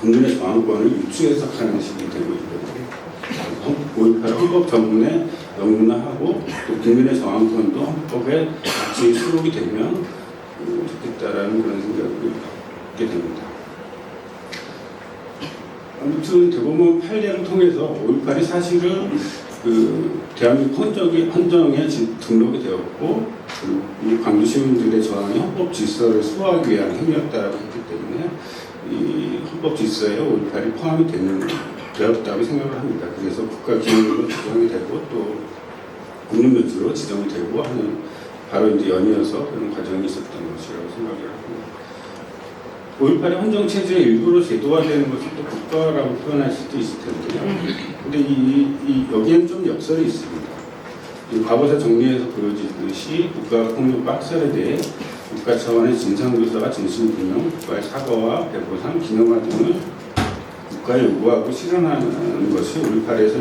국민의 저항권을 유추 해석하는 식이 되고 있거든요. 5.18 헌법 전문에 명문화하고 또 국민의 저항권도 헌법에 같이 수록이 되면 좋겠다라는 그런 생각을 갖게 됩니다. 아무튼 대법원 판례를 통해서 5.18이 사실은 대한민국 헌정에 등록이 되었고 이 광주 시민들의 저항이 헌법 질서를 수호하기 위한 행위였다고 했기 때문에 이 헌법 질서에 5.18이 포함이 되었다고 생각을 합니다. 그래서 국가기념으로 지정이 되고 또 국립묘지로 지정이 되고 하는 바로 이제 연이어서 그런 과정이 있었던 것이라고 생각을 합니다. 5.18의 헌정체제의 일부로 제도화되는 것을 또 국가라고 표현할 수도 있을 텐데요. 근데 여기에는 좀 역설이 있습니다. 과거사 정리해서 보여지듯이 국가폭력과 학살에 대해 국가 차원의 진상조사와 진실규명, 국가의 사과와 배보상, 기념화 등을 국가에 요구하고 실현하는 것이 5.18에서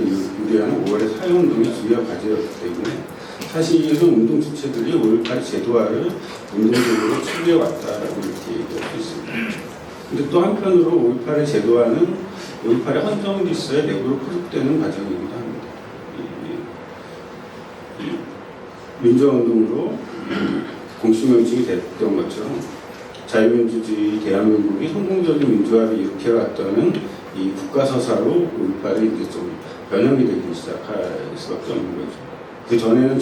유래하는 5월의 사회운동의 주요 과제였기 때문에 사실 이런 운동 주체들이 5.18 제도화를 운동적으로 추구해왔다라고 이렇게 얘기할 수 있습니다. 근데 또 한편으로 5.18의 제도화는 5.18의 헌정 질서의 내부로 포섭되는 과정이기도 합니다. 민주화운동으로 공식명칭이 됐던 것처럼 자유민주주의 대한민국이 성공적인 민주화를 일으켜왔다는 이 국가서사로 5.18이 이제 좀 변형이 되기 시작할 수밖에 없는 거죠. 그 전에는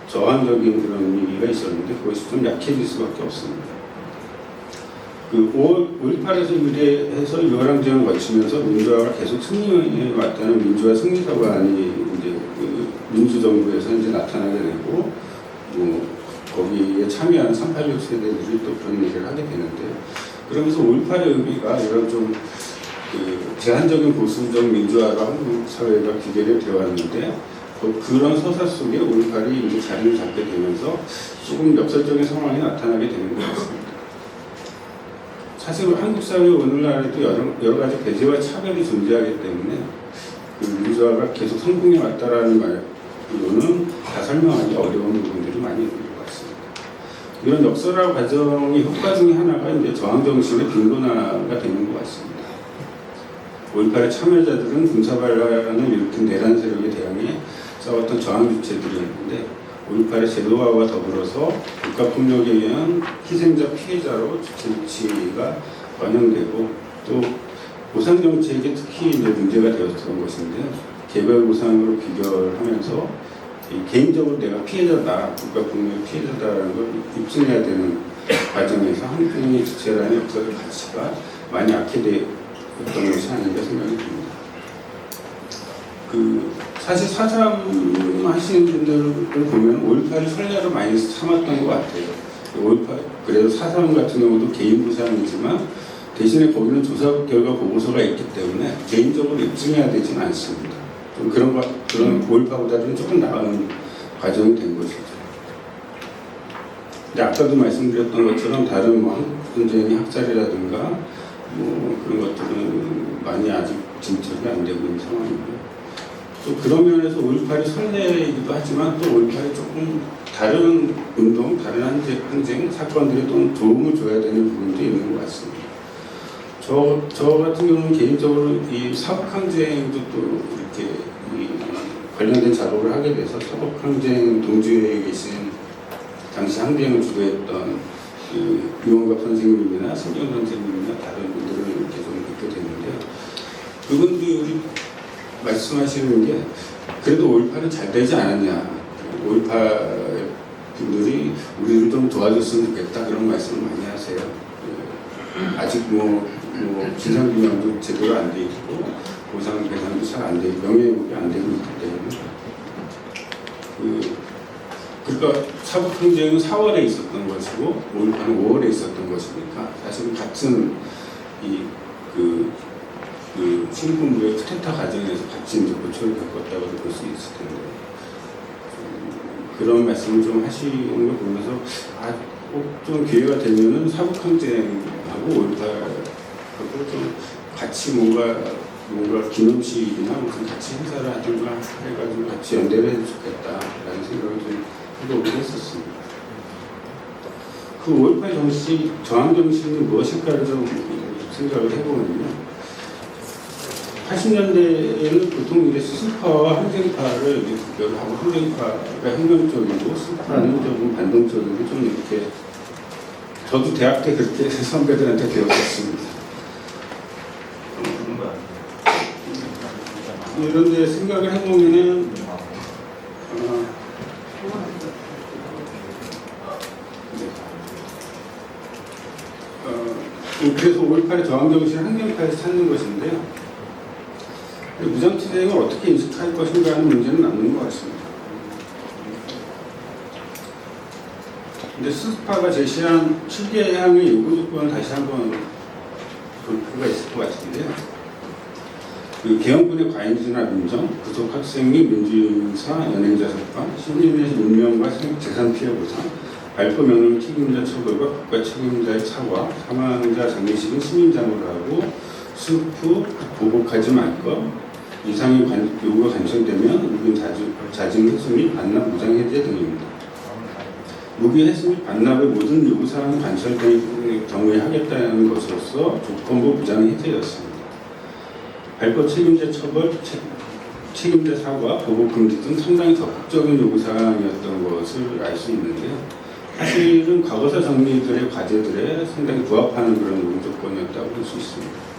저항적인 그런 의미가 있었는데 그것이 좀 약해질 수밖에 없습니다. 5.18에서 유래해서 유월항쟁을 거치면서 민주화가 계속 승리해 왔다는 민주화 승리사관이 이제 민주정부에서 이제 나타나게 되고 거기에 참여한 386 세대들이 또 그런 얘기를 하게 되는데요. 그러면서 5.18의 의미가 이런 좀 제한적인 보수적 민주화로 한국 사회가 기계를 되어왔는데 그런 서사 속에 5.18이 이제 자리를 잡게 되면서 조금 역설적인 상황이 나타나게 되는 것 같습니다. 사실 한국 사회 오늘날에도 여러 가지 배제와 차별이 존재하기 때문에 민주화가 계속 성공해 왔다라는 말로는 다 설명하기 어려운 부분들이 많이 있는 것 같습니다. 이런 역설화 과정의 효과 중에 하나가 이제 저항 정신의 빈곤화가 되는 것 같습니다. 5.18의 참여자들은 군사반란을 일으킨 내란 세력에 대항해 싸웠던 저항 주체들이었는데 5.18의 제도화와 더불어서 국가폭력에 의한 희생자 피해자로 정치가 반영되고 또 보상정책이 특히 이제 문제가 되었던 것인데 개별 보상으로 비교하면서 개인적으로 내가 피해자다, 국가폭력 피해자다라는 걸 입증해야 되는 과정에서 한편의 주체라는 역사적 가치가 많이 악화되었던 것이 아닌가 생각이 듭니다. 사실 사삼 하시는 분들을 보면 5.18을 선례로 많이 삼았던 것 같아요. 5.18, 그래도 사삼 같은 경우도 개인 보상이지만 대신에 거기는 조사 결과 보고서가 있기 때문에 개인적으로 입증해야 되지는 않습니다. 좀 그런 5.18보다는 조금 나은 과정이 된 것이죠. 근데 아까도 말씀드렸던 것처럼 다른 뭐 한국전쟁의 학살이라든가 뭐 그런 것들은 많이 아직 진척이 안 되고 있는 상황이고요. 또 그런 면에서 5.18이 선례이기도 하지만 또 5.18이 조금 다른 운동, 다른 항쟁 사건들에 좀 도움을 줘야 되는 부분도 있는 것 같습니다. 저 같은 경우는 개인적으로 이 사법항쟁도 또 이렇게 관련된 작업을 하게 돼서 사법항쟁 동지에 계신 당시 항쟁을 주도했던 유원갑 선생님이나 성경 선생님이나 다른 분들을 계속 뵙게 됐는데요. 그분들이 말씀하시는 게 그래도 5.18은 잘 되지 않았냐, 5.18 분들이 우리를 좀 도와줬으면 좋겠다 그런 말씀을 많이 하세요. 아직 진상규명도 제대로 안 돼 있고 보상 배상도 잘 안 돼 있고 명예회복이 안 되고 있기 때문에 그러니까 사법항쟁은 4월에 있었던 것이고 5.18은 5월에 있었던 것이니까 사실은 같은 신군부의 쿠데타 과정에서 같이 이제 고초를 겪었다고 볼 수 있을 텐데 그런 말씀을 좀 하시는 걸 보면서 꼭 좀 기회가 되면은 사법항쟁하고 5.18하고 좀 같이 뭔가 기념식이나 무슨 같이 행사를 하든가 해가지고 같이 연대를 해도 좋겠다라는 생각을 좀 해보긴 했었습니다. 그 5.18 저항 정신이 무엇일까를 좀 생각을 해보면요. 80년대에는 보통 이제 수습파와 항쟁파를 구별을 하고 항쟁파가 혁명적이고 수습파는 조금 반동적이고 좀 이렇게 저도 대학 때 그렇게 선배들한테 배웠었습니다. 이런 데 생각을 해보면은 그래서 5.18의 저항정신을 항쟁파에서 찾는 것인데요. 무장투쟁을 어떻게 인식할 것인가 하는 문제는 남는 것 같습니다. 근데 수습파가 제시한 7개항의 요구 조건을 다시 한번 볼 필요가 있을 것 같은데요. 개헌군의 과잉진화 민정, 구속 학생 및 민주사 연행자 석방, 시민의 인명과 재산 피해 보상, 발포 명령 책임자 처벌과 국가 책임자의 사과, 사망자 장례식은 시민장으로 하고 수후 보복하지 말 것, 이상의 요구가 간청되면 무기 자진 해소 및 반납 무장 해제 등입니다. 무기 해소 및 반납의 모든 요구사항이 관철된 경우에 하겠다는 것으로서 조건부 무장 해제였습니다. 발포 책임자 처벌, 책임자 사과, 보복 금지 등 상당히 적극적인 요구사항이었던 것을 알 수 있는데요. 사실은 과거사 정리들의 과제들에 상당히 부합하는 그런 요구 조건이었다고 볼 수 있습니다.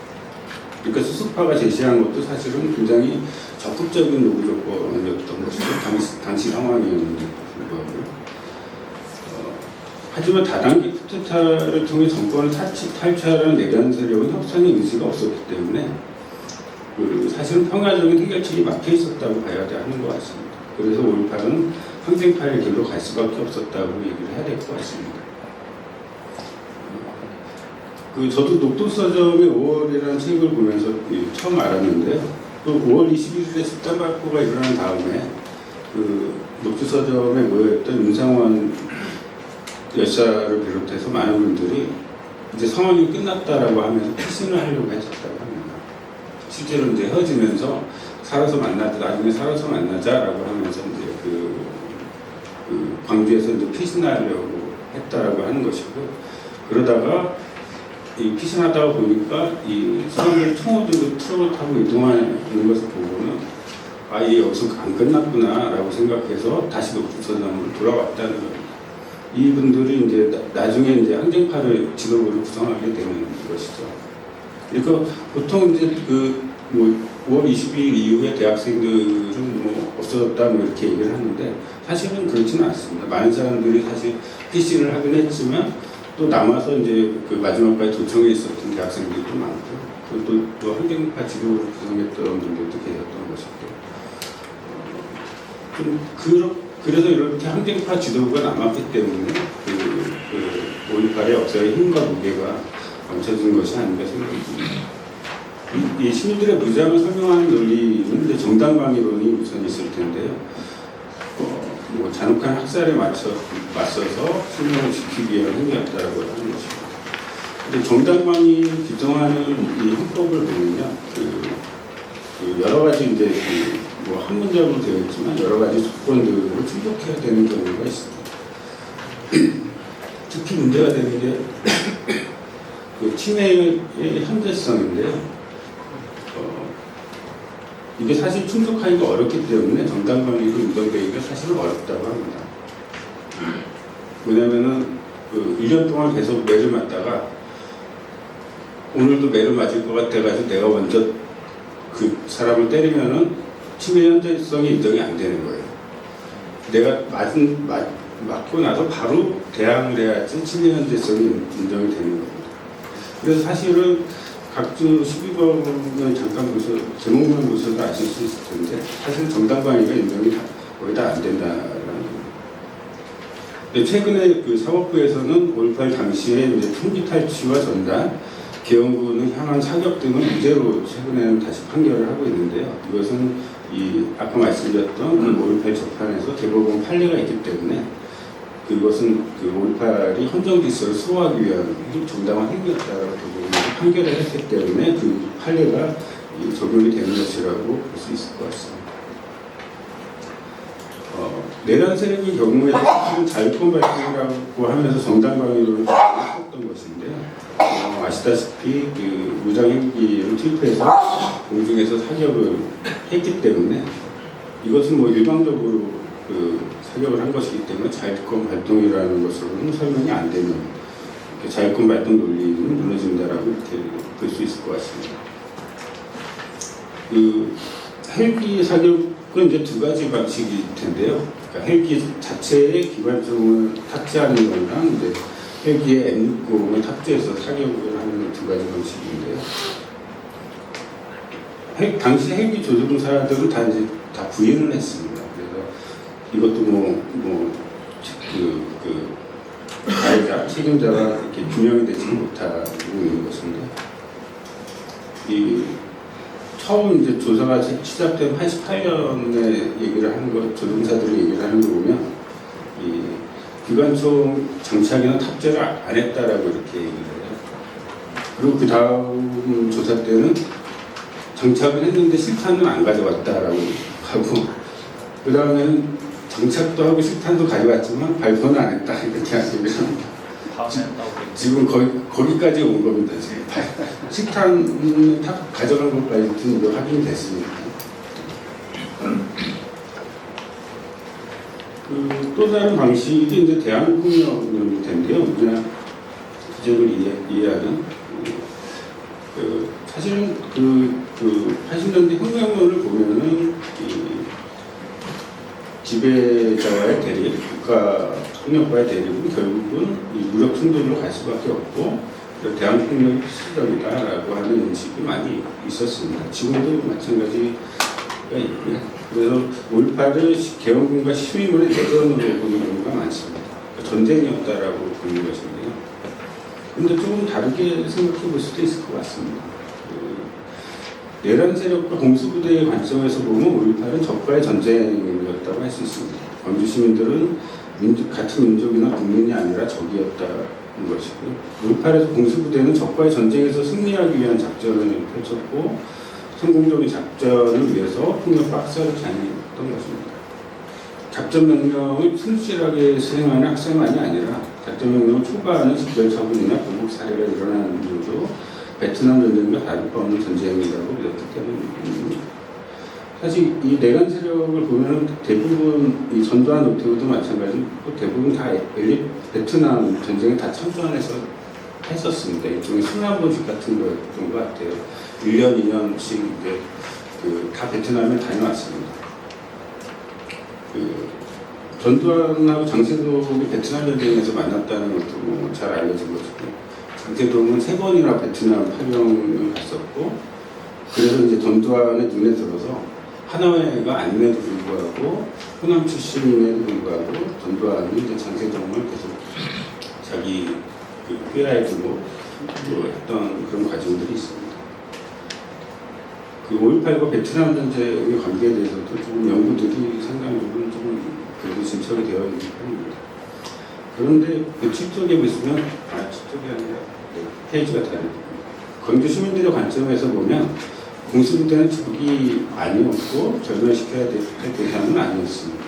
그러니까 수습파가 제시한 것도 사실은 굉장히 적극적인 요구 조건이었던 것이죠. 당시 상황이었는데 불구하고. 하지만 다단계 쿠데타를 통해 정권을 탈취하려는 내란 세력은 협상의 의지가 없었기 때문에 사실은 평화적인 해결책이 막혀 있었다고 봐야 하는 것 같습니다. 그래서 5.18은 항쟁파의 길로 갈 수밖에 없었다고 얘기를 해야 될 것 같습니다. 저도 녹두서점의 5월이라는 책을 보면서 처음 알았는데요. 또 5월 21일에 집단 발포가 일어난 다음에 녹두서점에 모여있던 윤상원 열사를 비롯해서 많은 분들이 이제 상황이 끝났다라고 하면서 피신을 하려고 했었다고 합니다. 실제로 이제 헤어지면서 나중에 살아서 만나자라고 하면서 이제 광주에서 이제 피신하려고 했다라고 하는 것이고, 그러다가 피신하다가 보니까 이 사람들이 총을 들고 트럭을 타고 이동하는 것을 보고는 아, 이게 여기서 안 끝났구나라고 생각해서 다시 녹두서점으로 돌아왔다는 겁니다. 이분들이 이제 나중에 이제 항쟁파를 지도부를 구성하게 되는 것이죠. 그러니까 보통 이제 뭐 5월 22일 이후에 대학생들은 뭐 없어졌다 뭐 이렇게 얘기를 하는데 사실은 그렇지는 않습니다. 많은 사람들이 사실 피신을 하긴 했지만 또 남아서 이제 그 마지막까지 도청에 있었던 대학생들도 많고 또 항쟁파 지도부를 구성했던 분들도 계셨던 것이고 그래서 이렇게 항쟁파 지도부가 남았기 때문에 그 5.18의 역사의 힘과 무게가 넘쳐진 것이 아닌가 생각이 듭니다. 이 시민들의 무장을 설명하는 논리는 이제 정당방위론이 우선 있을 텐데요. 뭐 잔혹한 학살에 맞서서 생명을 지키기 위한 행위였다라고 하는 것입니다. 근데 정당방위 규정하는 이 헌법을 보면요, 그 여러 가지 이제 뭐 한 문장으로 되어 있지만 여러 가지 조건들을 충족해야 되는 경우가 있습니다. 특히 문제가 되는 게 그 침해의 현재성인데요. 이게 사실 충족하기가 어렵기 때문에 정당방위로 인정되기가 사실은 어렵다고 합니다. 왜냐면은 그 1년 동안 계속 매를 맞다가 오늘도 매를 맞을 것 같아가지고 내가 먼저 그 사람을 때리면은 침해 현재성이 인정이 안 되는 거예요. 내가 맞고 나서 바로 대항을 해야지 침해 현재성이 인정이 되는 겁니다. 그래서 사실은 각주 12번을 잠깐 보셔도 제목만 보셔도 아실 수 있을 텐데 사실 정당방위가 인정이 거의 다 안 된다라는 겁니다. 근데 최근에 그 사법부에서는 5.18 당시에 이제 총기 탈취와 전단, 계엄군을 향한 사격 등을 무죄로 최근에는 다시 판결을 하고 있는데요. 이것은 이 아까 말씀드렸던 그 5.18 재판에서 대법원 판례가 있기 때문에 그것은 그 5.18이 헌정 질서를 수호하기 위한 정당한 행위였다라고 판결을 했기 때문에 그 판례가 적용이 되는 것이라고 볼 수 있을 것 같습니다. 내란 세력의 경우에 사실은 자유권 발동이라고 하면서 정당방위론을 했었던 것인데요. 아시다시피 그 무장행기를 투입해서 공중에서 사격을 했기 때문에 이것은 뭐 일방적으로 그 사격을 한 것이기 때문에 자유권 발동이라는 것으로는 설명이 안 되는 자유권 발동 논리는 무너진다라고 이렇게 볼 수 있을 것 같습니다. 그 헬기 사격은 이제 두 가지 방식일 텐데요. 그러니까 헬기 자체의 기관총을 탑재하는 거랑 이제 헬기에 M60을 탑재해서 사격을 하는 두 가지 방식인데요. 당시 헬기 조종사들은 다 이제 다 부인을 했습니다. 그래서 이것도 가해자, 책임자가 이렇게 규명이 되지 못하고 있는 것인데, 처음 이제 조사가 시작된 88년에 얘기를 하는 것, 조종사들이 얘기를 하는 거 보면, 기관총 장착이나 탑재를 안 했다라고 이렇게 얘기를 해요. 그리고 그 다음 조사 때는 장착은 했는데 실탄은 안 가져왔다라고 하고, 그 다음에는 장착도 하고 실탄도 가져왔지만 발표는 안 했다 이렇게 하시면 지금 거기까지 온 겁니다. 지금 실탄 가져간 것까지 지금 확인이 됐습니다. 또 다른 방식이 이제 대항폭력일 텐데요. 우리나라 규정을 이해하는 사실은 80년대 혁명론을 보면은 지배자와의 대립, 국가 폭력과의 대립은 결국은 이 무력 충돌로 갈 수밖에 없고 대항폭력이 필수적이다라고 하는 인식이 많이 있었습니다. 지금도 마찬가지가 있고요. 그래서 5.18을 계엄군과 시민군의 대전으로 보는 경우가 많습니다. 전쟁이었다라고 보는 것인데요. 근데 조금 다르게 생각해 볼 수도 있을 것 같습니다. 내란 세력과 공수부대의 관점에서 보면 5.18은 적과의 전쟁이었다고 할 수 있습니다. 광주 시민들은 같은 민족이나 국민이 아니라 적이었다는 것이고요. 5.18에서 공수부대는 적과의 전쟁에서 승리하기 위한 작전을 펼쳤고 성공적인 작전을 위해서 폭력 박살을 자행했던 것입니다. 작전 명령을 성실하게 수행하는 학생만이 아니라 작전 명령을 초과하는 직별 처분이나 보복 사례가 일어나는 이유도 베트남 전쟁과 다를 바 없는 전쟁이라고 믿었기 때문입니다. 사실 이 내란 세력을 보면 대부분 이 전두환 노태우도 마찬가지고 대부분 다 베트남 전쟁에 다 참전해서 했었습니다. 일종의 순환보직 같은 거였던 것 같아요. 1년, 2년씩 이제 다 베트남에 다녀왔습니다. 전두환하고 장세동이 베트남 전쟁에서 만났다는 것도 잘 알려진 것이고, 장세동은 3번이나 베트남 파병을 갔었고, 그래서 이제 전두환의 눈에 들어서 하나회가 아님에도 불구하고 호남 출신임에도 불구하고 전두환이 이제 장세동을 계속 자기 회라에 두고 했던 그런 과정들이 있습니다. 5.18과 베트남 전쟁의 관계에 대해서도 좀 연구들이 상당히 부분 조금 그래도 진척이 되어 있는 편입니다. 그런데 그 칠쪽에 보시면, 칠쪽이 아니라 페이지가 다릅니다. 광주 시민들의 관점에서 보면 공수부대는 적이 아니었고 절멸시켜야 될 대상은 아니었습니다.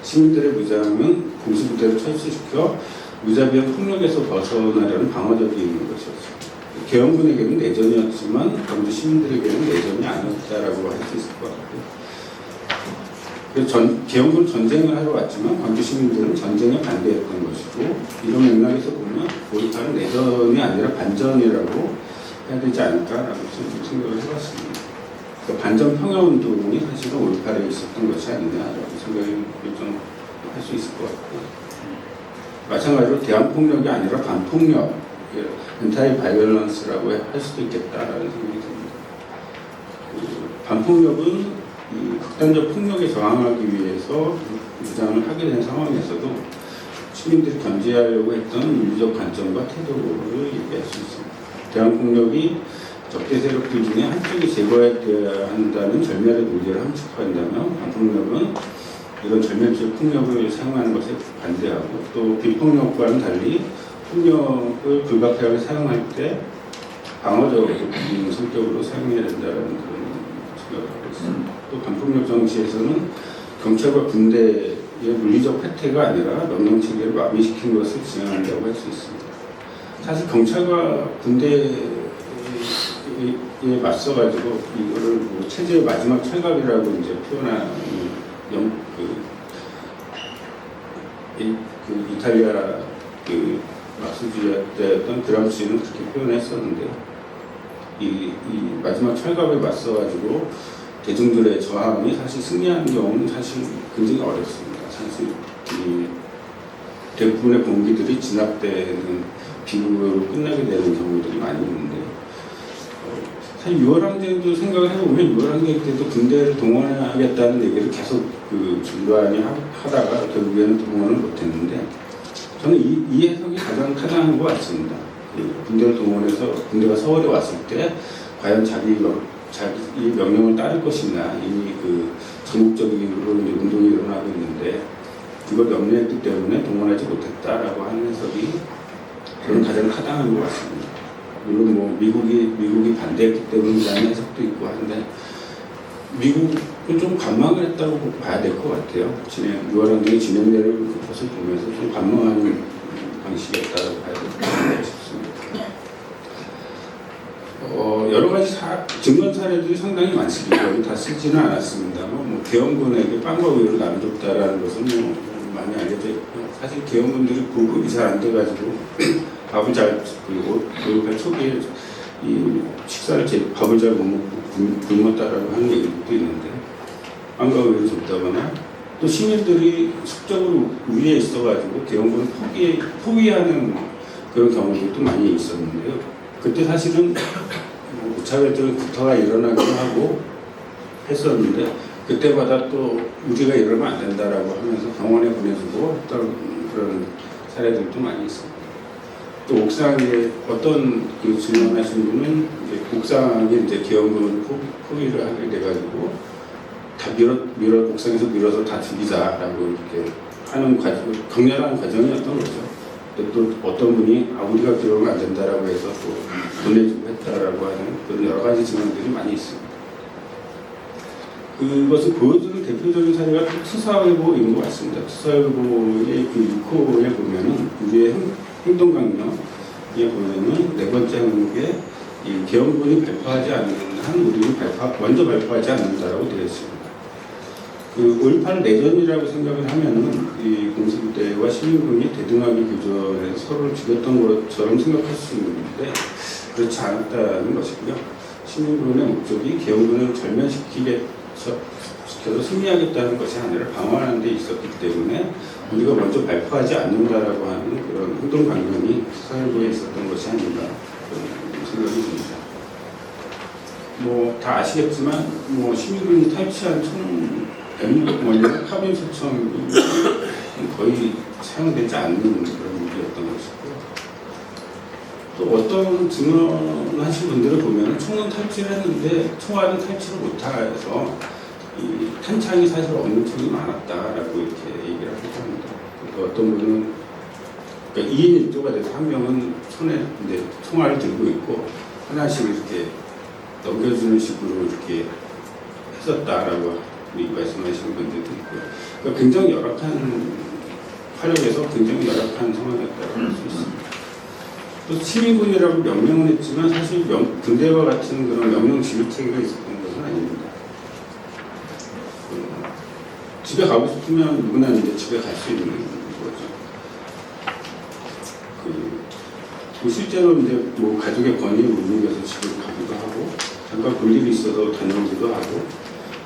시민들의 무장은 공수부대를 철수시켜 무자비한 폭력에서 벗어나려는 방어적인 것이었습니다. 계엄군에게는 내전이었지만 광주 시민들에게는 내전이 아니었다라고 할 수 있을 것 같고요. 계엄군 전쟁을 하러 왔지만 광주 시민들은 전쟁에 반대했던 것이고, 이런 맥락에서 보면 5.18은 내전이 아니라 반전이라고 해야 되지 않을까라고 생각을 해봤습니다. 그러니까 반전 평화운동이 사실은 5.18에 있었던 것이 아니냐라고 생각을 좀 할 수 있을 것 같고, 마찬가지로 대한폭력이 아니라 반폭력, 엔타이 바이올런스라고 할 수도 있겠다라는 생각이 듭니다. 반폭력은 이 극단적 폭력에 저항하기 위해서 무장을 하게 된 상황에서도 시민들이 견제하려고 했던 윤리적 관점과 태도를 얘기할 수 있습니다. 대한폭력이 적대 세력들 중에 한쪽이 제거해야 한다는 절멸의 논리를 함축한다면, 반폭력은 이런 절멸적 폭력을 사용하는 것에 반대하고, 또 비폭력과는 달리 폭력을 불가피하게 사용할 때 방어적인 성격으로 사용해야 된다는 그런 생각을 하고 있습니다. 또 반폭력 정치에서는 경찰과 군대의 물리적 폐퇴가 아니라 명령 체계를 마비시킨 것을 지향한다고 할 수 있습니다. 사실 경찰과 군대에 맞서가지고 이거를 뭐 체제의 마지막 철갑이라고 이제 표현하는 이탈리아 막스주의자였던 그람시는 그렇게 표현했었는데, 이 마지막 철갑에 맞서가지고 대중들의 저항이 사실 승리하는 경우는 사실 굉장히 어렵습니다. 사실 이 대부분의 공기들이 진압되는 비극으로 끝나게 되는 경우들이 많이 있는데, 사실 6월 항쟁도 생각을 해보면 6월 항쟁 때도 군대를 동원하겠다는 얘기를 계속 전두환이 하다가 결국에는 동원을 못했는데, 저는 이 해석이 가장 타당한 것 같습니다. 군대를 동원해서 군대가 서울에 왔을 때 과연 자기 명령을 따를 것이냐, 이미 전국적으로 운동이 일어나고 있는데 그걸 염려했기 때문에 동원하지 못했다라고 하는 해석이 저는 가장 타당한 것 같습니다. 물론 뭐 미국이 반대했기 때문이라는 해석도 있고 한데, 미국은 좀 관망을 했다고 봐야 될 것 같아요. 6월 항쟁이 진행되는 것을 보면서 좀 관망하는 방식이었다고 봐야 될 것 싶습니다. 여러 가지 증언 사례들이 상당히 많습니다. 여기 다 쓰지는 않았습니다만, 뭐 계엄군에게 빵과 우유를 나눠줬다라는 것은 뭐 많이 알려져 있고요. 사실 계엄군들이 구급이 잘 안 돼가지고 밥을 잘, 그리고 5.18 초기에 이 식사를 밥을 잘 못 먹고 굶었다라고 하는 얘기도 있는데, 빵과 우유를 줬다거나, 또 시민들이 숙적으로 위에 있어가지고 계엄군을 포기하는 그런 경우들도 많이 있었는데요. 그때 사실은 무차별적인 구타가 일어나기도 하고 했었는데, 그때마다 또 우리가 이러면 안 된다라고 하면서 병원에 보내주고 했던 그런 사례들도 많이 있습니다. 또 옥상에 어떤 질문하신 분은 이제 옥상에 이제 계엄군을 포기를 하게 돼가지고 다 옥상에서 밀어서 다 죽이자라고 이렇게 하는 격렬한 과정이었던 거죠. 또 어떤 분이 우리가 그러면 안 된다라고 해서 또 보내주고 했다라고 하는 그런 여러 가지 증언들이 많이 있습니다. 그것을 보여주는 대표적인 사례가 투사회보인 것 같습니다. 투사회보의 6호에 보면은 우리의 행동강령에 보면은 4번째 항목에 이 계엄군이 발표하지 않는 한 우리는 먼저 발표하지 않는다라고 되어 있습니다. 그 5.18 내전이라고 생각을 하면은 이 공수부대와 시민군이 대등하게 교전해서 서로를 죽였던 것처럼 생각할 수 있는데 그렇지 않았다는 것이고요. 시민군의 목적이 계엄군을 절면시켜서 승리하겠다는 것이 아니라 방어하는 데 있었기 때문에 우리가 먼저 발표하지 않는다라고 하는 그런 행동 반경이 사회부에 있었던 것이 아닌가 그런 생각이 듭니다. 뭐 다 아시겠지만 뭐 시민군이 탈취한 총 카빈 소총이 거의 사용되지 않는 그런 무기였던 것이고 또 어떤 증언하신 분들을 보면 총은 탈취를 했는데 총알은 탈취를 못해서 이 탄창이 사실 없는 총이 많았다라고 이렇게 얘기를 하기도 합니다. 그러니까 어떤 분은 그러니까 2인 1조가 돼서 한 명은 손에 이제 총알을 들고 있고 하나씩 이렇게 넘겨주는 식으로 이렇게 했었다라고 말씀하시는 분들도 있고 그러니까 굉장히 열악한 화력에서 굉장히 열악한 상황이었다고 할 수 있습니다. 또 시민군이라고 명명은 했지만 사실 군대와 같은 그런 명령 지휘 체계가 있었던 것은 아닙니다. 집에 가고 싶으면 누구나 이제 집에 갈 수 있는 거죠. 실제로 이제 뭐 가족의 권위를 운용해서 집에 가기도 하고 잠깐 볼 일이 있어서 다녀오기도 하고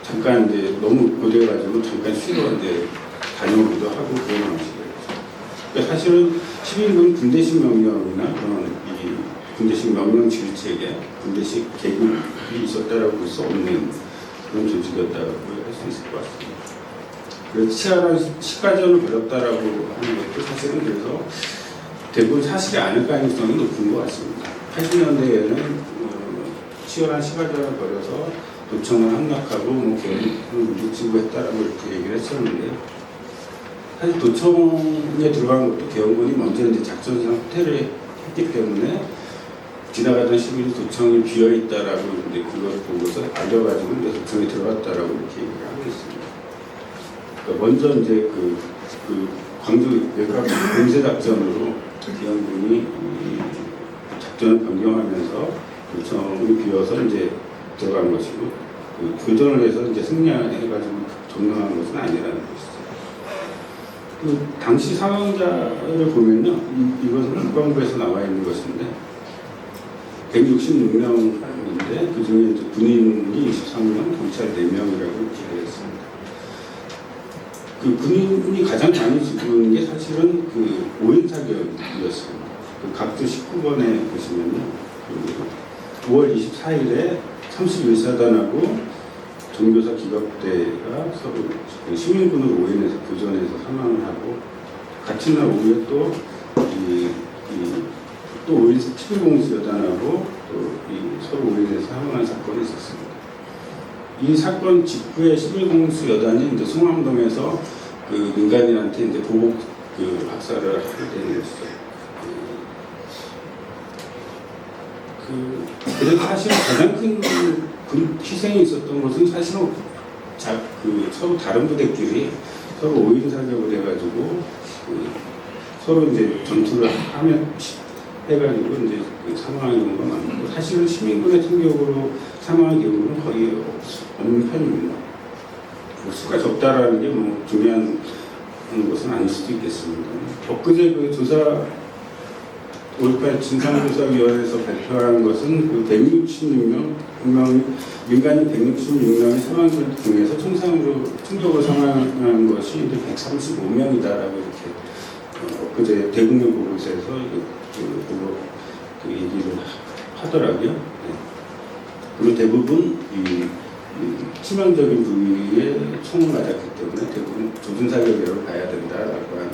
잠깐 이제 너무 고대가지고 잠깐 쉬러 이제 다녀오기도 하고 그런 방식이었죠. 그러니까 사실은 시민군 군대식 명령이나 그런 이 군대식 명령 지휘 체계, 군대식 계급이 있었다라고 볼 수 없는 그런 조직이었다고 할 수 있을 것 같습니다. 그래서 치열한 식가전을 벌였다라고 하는 것도 사실은 그래서 대부분 사실이 아닐 가능성이 높은 것 같습니다. 80년대에는 치열한 식가전을 벌여서 도청을 함락하고 뭐 계엄을 물리치고 했다라고 이렇게 얘기를 했었는데 사실 도청에 들어간 것도 계엄군이 먼저 이제 작전상 후퇴를 했기 때문에 지나가던 시민이 도청이 비어 있다라고 이제 그걸 보고서 알려가지고 이제 도청에 들어갔다라고 이렇게 얘기를 하고 있습니다. 그러니까 먼저 이제 그 광주 외곽 공세 작전으로 계엄군이 작전을 변경하면서 도청이 비어서 이제 들어간 것이고 교전을 해서 이제 승리해가지고 점령한 것은 아니라는 것이죠. 당시 사망자를 보면요, 이것은 국방부에서 나와 있는 것인데 166명인데 그 중에 이제 군인이 23명, 경찰 4명이라고 이렇게 되어 있습니다. 그 군인이 가장 많이 죽은 게 사실은 그 5인 사격이었습니다. 그 각주 19번에 보시면요, 5월 24일에 31사단하고 정교사 기갑대가 서로 시민군으로 오인해서 교전해서 사망을 하고 같은 날 오후에 또 5일 11공수 여단하고 또 서로 오인해서 사망한 사건이 있었습니다. 이 사건 직후에 11공수 여단이 이제 송암동에서 그 민간인한테 이제 보복 그 학살을 하게 된 것이죠. 그래서 사실 가장 큰 희생이 있었던 것은 사실은 서로 다른 부대끼리 서로 5인 사격을 해가지고 서로 이제 전투를 하면 해가지고 이제 사망하는 경우가 많고 사실은 시민군의 총격으로 사망한 경우는 거의 없는 편입니다. 뭐 수가 적다라는 게 뭐 중요한 것은 아닐 수도 있겠습니다. 엊그제 그 조사 5.18 진상조사위원회에서 발표한 것은 그 166명, 민간인 166명의 사망 중에서 총상으로 총격으로 사망한 것이 이제 135명이다라고 이렇게 그제 대국민 보고서에서 그 얘기를 하더라고요. 네. 그리고 대부분 이 치명적인 부위에 총을 맞았기 때문에 대부분 조준 사격이라고 봐야 된다라고 하는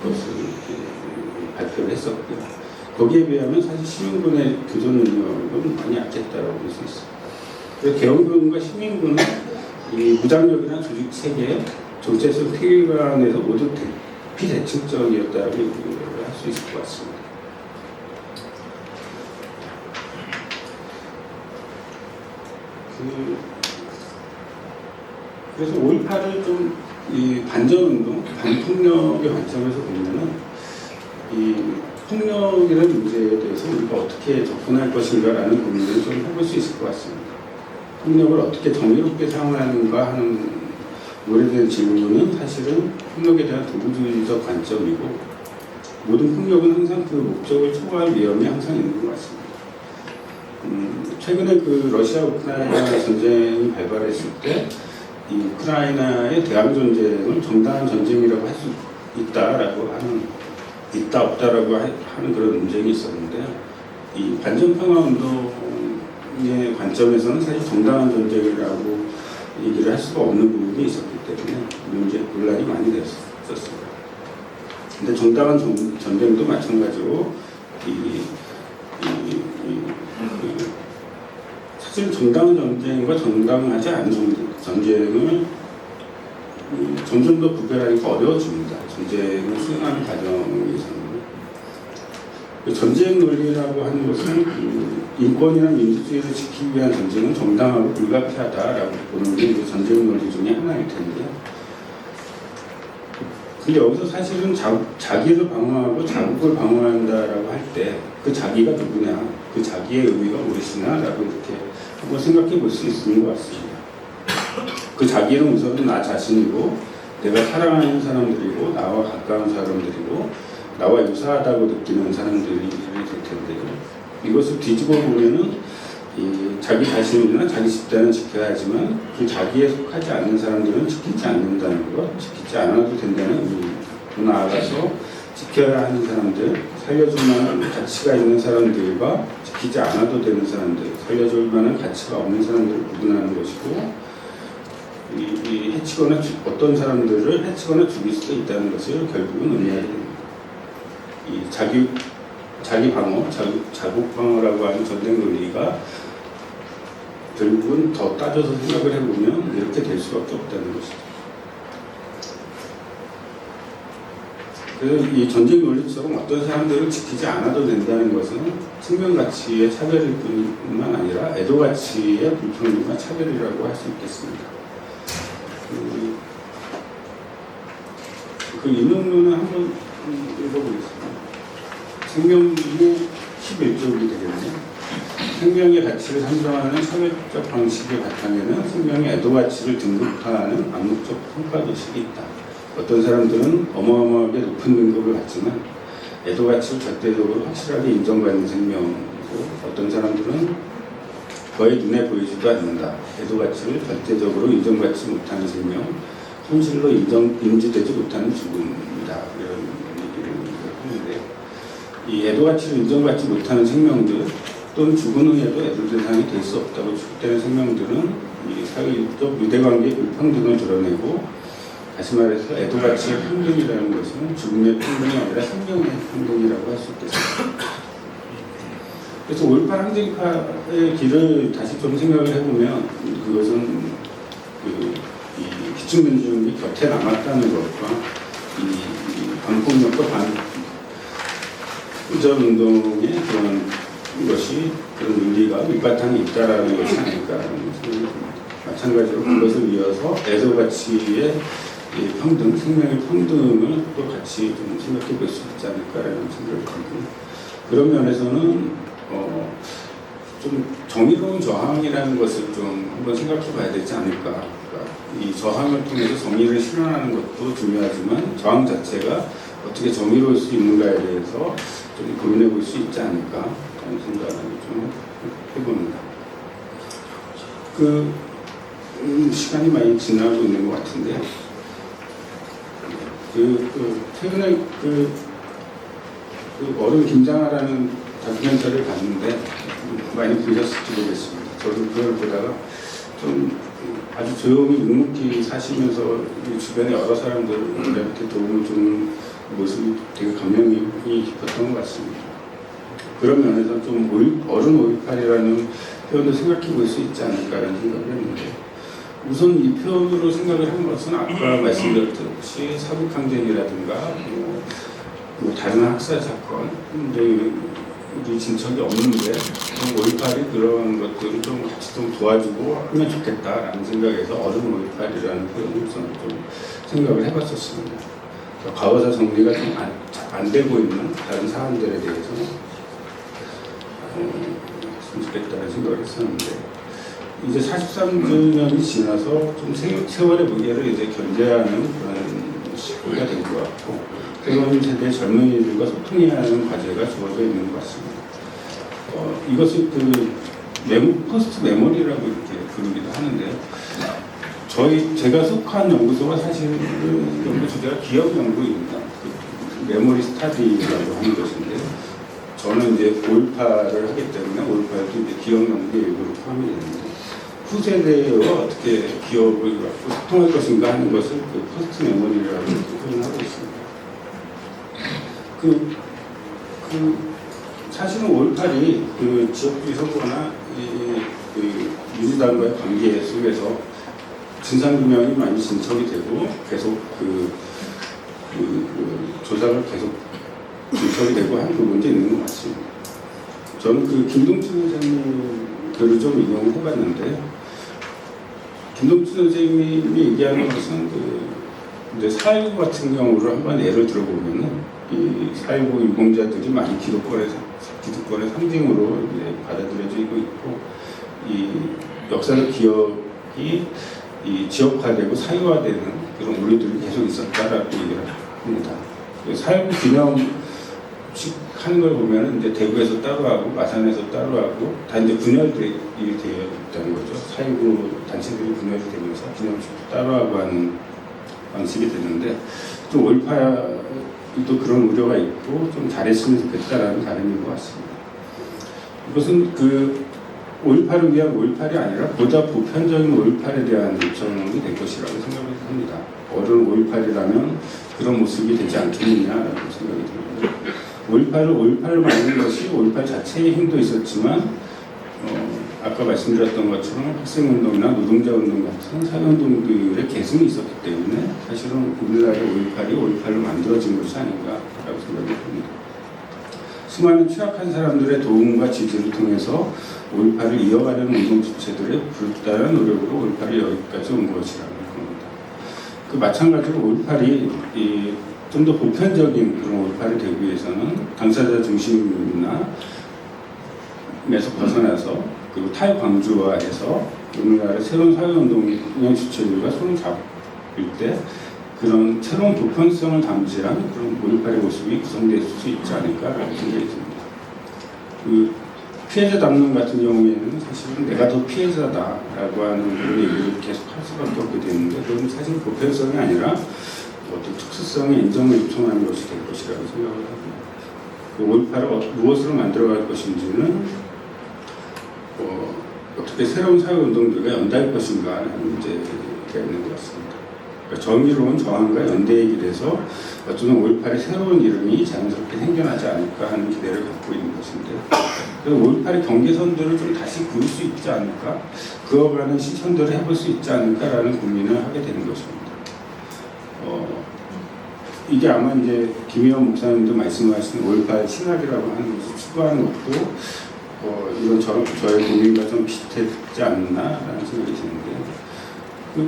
것을 발표를 했었고요. 거기에 비하면 사실 시민군의 교전 능력은 많이 약했다라고 볼 수 있습니다. 그래서 계엄군과 시민군은 이 무장력이나 조직 체계, 정체성 체계관에서 모두 비대칭적이었다고 할 수 있을 것 같습니다. 그래서 5.18을 좀 이 반전운동, 반폭력의 관점에서 보면은 이 폭력이라는 문제에 대해서 우리가 어떻게 접근할 것인가라는 고민을 좀 해볼 수 있을 것 같습니다. 폭력을 어떻게 정의롭게 사용하는가 하는 오래된 질문은 사실은 폭력에 대한 도구주의적 관점이고, 모든 폭력은 항상 그 목적을 초과할 위험이 항상 있는 것 같습니다. 최근에 그 러시아 우크라이나 전쟁이 발발했을 때 이 우크라이나의 대항 전쟁을 정당한 전쟁이라고 할 수 있다라고 하는, 있다 없다라고 하는 그런 논쟁이 있었는데, 이 반전평화 운동의 관점에서는 사실 정당한 전쟁이라고 얘기를 할 수가 없는 부분이 있었기 때문에 문제 논란이 많이 됐었습니다. 근데 정당한 전쟁도 마찬가지로 사실 정당한 전쟁과 정당하지 않은 전쟁을 점점 더 구별하기가 어려워집니다. 전쟁을 수행하는 과정에서는. 전쟁 논리라고 하는 것은 인권이나 민주주의를 지키기 위한 전쟁은 정당하고 불가피하다라고 보는 게 전쟁 논리 중에 하나일 텐데, 근데 여기서 사실은 자기를 방어하고 자국을 방어한다라고 할 때 그 자기가 누구냐, 그 자기의 의미가 무엇이냐라고 이렇게 한번 생각해 볼 수 있는 것 같습니다. 그 자기는 우선은 나 자신이고, 내가 사랑하는 사람들이고, 나와 가까운 사람들이고, 나와 유사하다고 느끼는 사람들이 될 텐데요. 이것을 뒤집어 보면은 자기 자신이나 자기 집단은 지켜야 하지만 그 자기에 속하지 않는 사람들은 지키지 않는다는 것, 지키지 않아도 된다는 의미. 또 나아가서 지켜야 하는 사람들, 살려줄 만한 가치가 있는 사람들과 지키지 않아도 되는 사람들, 살려줄 만한 가치가 없는 사람들을 구분하는 것이고, 해치거나 어떤 사람들을 해치거나 죽일 수도 있다는 것을 결국은 의미하게 됩니다. 자기 방어, 자국 방어라고 하는 전쟁 논리가 결국은 더 따져서 생각을 해보면 이렇게 될 수밖에 없다는 것이죠. 그래서 이 전쟁 논리처럼 어떤 사람들을 지키지 않아도 된다는 것은 생명 가치의 차별일 뿐만 아니라 애도 가치의 불평등과 차별이라고 할 수 있겠습니다. 그 인용론을 한번 읽어보겠습니다. 생명의 11쪽이 되겠네요. 생명의 가치를 산정하는 차별적 방식의 바탕에는 생명의 애도 가치를 등급화하는 암묵적 평가 도식이 있다. 어떤 사람들은 어마어마하게 높은 등급을 갖지만 애도 가치를 절대적으로 확실하게 인정받는 생명이고, 어떤 사람들은 거의 눈에 보이지도 않는다. 애도 가치를 절대적으로 인정받지 못하는 생명, 현실로 인지되지 못하는 죽음이다. 이런 얘기를 하는데, 이 애도 가치를 인정받지 못하는 생명들 또는 죽은 후에도 애도 대상이 될 수 없다고 추측되는 생명들은 이 사회적 유대관계의 불평등을 드러내고, 다시 말해서 애도 가치의 평등이라는 것은 죽음의 평등이 아니라 생명의 평등이라고 할 수 있겠습니다. 그래서 5.18 항쟁파의 길을 다시 좀 생각을 해보면, 그것은 이 기축민주주의 곁에 남았다는 것과 이 반폭력과 반부전운동의 그런 것이, 그런 논리가 밑바탕에 있다라는 것이 아닐까라는 생각이 듭니다. 마찬가지로 그것을 이어서 애도 가치의 평등, 생명의 평등을 또 같이 좀 생각해 볼 수 있지 않을까라는 생각이 들고, 그런 면에서는 좀 정의로운 저항이라는 것을 좀 한번 생각해 봐야 되지 않을까. 그러니까 이 저항을 통해서 정의를 실현하는 것도 중요하지만 저항 자체가 어떻게 정의로울 수 있는가에 대해서 좀 고민해 볼 수 있지 않을까 하는 생각을 좀 해봅니다. 시간이 많이 지나고 있는 것 같은데, 최근에 어른 김장하라는 다큐멘터리를 봤는데 많이 보셨을지 모르겠습니다. 저도 그걸 보다가 좀 아주 조용히 묵묵히 사시면서 주변의 여러 사람들한테 도움을 주는 모습이 되게 감명이 깊었던 것 같습니다. 그런 면에서 좀 어른 5.18이라는 표현을 생각해 볼 수 있지 않을까라는 생각을 했는데, 우선 이 표현으로 생각을 한 것은 아까 말씀드렸듯이 사국항쟁이라든가 뭐 다른 학살 사건, 우리 진척이 없는데 5.18이 그런 것들을 좀 같이 좀 도와주고 하면 좋겠다라는 생각에서 어른 5.18이라는 표현을 저는 좀 생각을 해봤었습니다. 과거사 정리가 좀 안 되고 있는 다른 사안들에 대해서 했으면 좋겠다는 생각을 했었는데, 이제 43주년이 지나서 좀 세월의 무게를 이제 견제하는 그런 시기가 된 것 같고, 새로운 세대 젊은이들과 소통해야 하는 과제가 주어져 있는 것 같습니다. 이것을 포스트 메모리라고 이렇게 부르기도 하는데요. 제가 속한 연구소가 사실은 연구 주제가 기억 연구입니다. 메모리 스타디라고 하는 것인데, 저는 이제 5.18을 하기 때문에 5.18도 이제 기억 연구의 일부로 포함이 되는데, 후세대와 어떻게 기억을 갖고 소통할 것인가 하는 것을 포스트 메모리라고 표현하고 있습니다. 사실은 5.18이 지역주의 선거나 민주당과의 관계 속에서 진상규명이 많이 진척이 되고 계속 조사가 계속 진척이 되고 하는 부분도 있는 것 같습니다. 저는 김동춘 선생님 글을 좀 인용을 해봤는데, 김동춘 선생님이 얘기하는 것은 이제 4.19 같은 경우를 한번 예를 들어보면은 이 4.19 유공자들이 많이 기득권의 상징으로 이제 받아들여지고 있고, 이 역사적 기억이 이 지역화되고 사유화되는 그런 우려들이 계속 있었다라고 얘기를 합니다. 4.19 기념식 하는 걸 보면 이제 대구에서 따로 하고 마산에서 따로 하고 다 이제 분열이 되어 있다는 거죠. 4.19 단체들이 분열이 되면서 기념식도 따로 하고 하는 방식이 됐는데, 좀 5.18도 그런 우려가 있고 좀 잘했으면 좋겠다라는 바람인 것 같습니다. 이것은 5.18을 위한 5.18이 아니라 보다 보편적인 5.18에 대한 요청이 될 것이라고 생각을 합니다. 어른 5.18이라면 그런 모습이 되지 않겠느냐라는 생각이 듭니다. 5.18을 만든 것이 5.18 자체의 힘도 있었지만, 아까 말씀드렸던 것처럼 학생운동이나 노동자운동 같은 사회운동들의 계승이 있었기 때문에 사실은 우리나라의 5.18이 5.18로 만들어진 것이 아닌가라고 생각이 듭니다. 수많은 취약한 사람들의 도움과 지지를 통해서 5.18을 이어가려는 운동 주체들의 불단한 노력으로 5.18이 여기까지 온 것이라는 겁니다. 마찬가지로 5.18이 좀 더 보편적인 그런 5.18이 되기 위해서는 당사자 중심이나 에서 벗어나서 그리고 탈광주화해서 우리나라의 새로운 사회운동의 주체들과 손을 잡을 때 그런 새로운 보편성을 담지한 그런 5.18의 모습이 구성될 수 있지 않을까라는 생각이 듭니다. 피해자 담론 같은 경우에는 사실은 내가 더 피해자다라고 하는 그런 얘기를 계속 할 수밖에 없게 되는데, 그건 사실 보편성이 아니라 어떤 특수성의 인정을 요청하는 것이 될 것이라고 생각을 합니다. 5.18을 무엇으로 만들어갈 것인지는 어떻게 새로운 사회운동들과 연대할 것인가 하는 문제가 있는 것 같습니다. 그러니까 정의로운 저항과 연대의 길에서 어쩌면 5.18의 새로운 이름이 자연스럽게 생겨나지 않을까 하는 기대를 갖고 있는 것인데, 5.18의 경계선들을 좀 다시 그을 수 있지 않을까, 그어가는 실천들을 해볼 수 있지 않을까라는 고민을 하게 되는 것입니다. 이게 아마 이제 김희원 목사님도 말씀하신 5.18 신학이라고 하는 것을 추구하는 것도 이런 저의 고민과 좀 비슷했지 않나라는 생각이 드는데,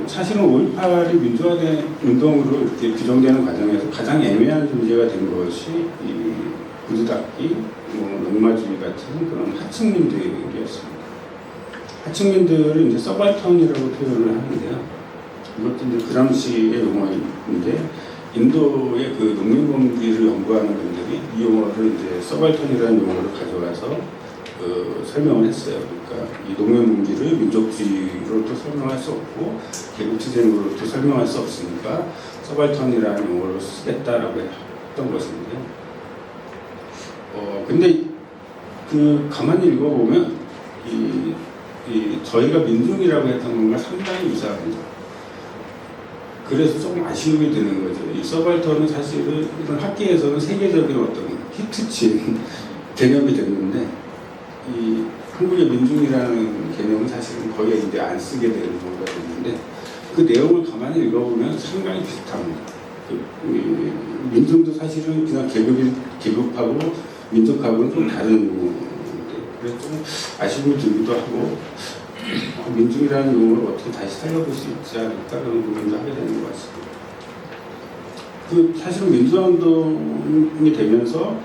사실은 5.18이 민주화된 운동으로 이렇게 규정되는 과정에서 가장 애매한 존재가 된 것이 이 구두닦기, 농마주의 같은 그런 하층민들이었습니다. 하층민들을 이제 서발턴이라고 표현을 하는데요. 이것도 이제 그람시의 용어인데, 인도의 농민공기를 연구하는 분들이 이 용어를 이제 서발턴이라는 용어를 가져와서 설명을 했어요. 그러니까 이 농민분기를 민족주의로도 설명할 수 없고 계급투쟁으로도 설명할 수 없으니까 서발턴이라는 용어를 쓰겠다라고 했던 것인데, 근데 가만히 읽어보면 저희가 민중이라고 했던 건가 상당히 유사합니다. 그래서 조금 아쉬움이 드는 거죠. 이 서발턴은 사실은 이런 학계에서는 세계적인 어떤 히트친 개념이 됐는데, 이 한국의 민중이라는 개념은 사실은 거의 이제 안 쓰게 되는 경우가 됐는데, 그 내용을 가만히 읽어보면 상당히 비슷합니다. 민중도 사실은 그냥 계급하고 민족하고는 좀 다른 용어인데, 그래서 좀 아쉬움이 들기도 하고, 민중이라는 용어를 어떻게 다시 살려볼 수 있지 않을까 그런 고민도 하게 되는 것 같습니다. 그 사실은 민주화운동이 되면서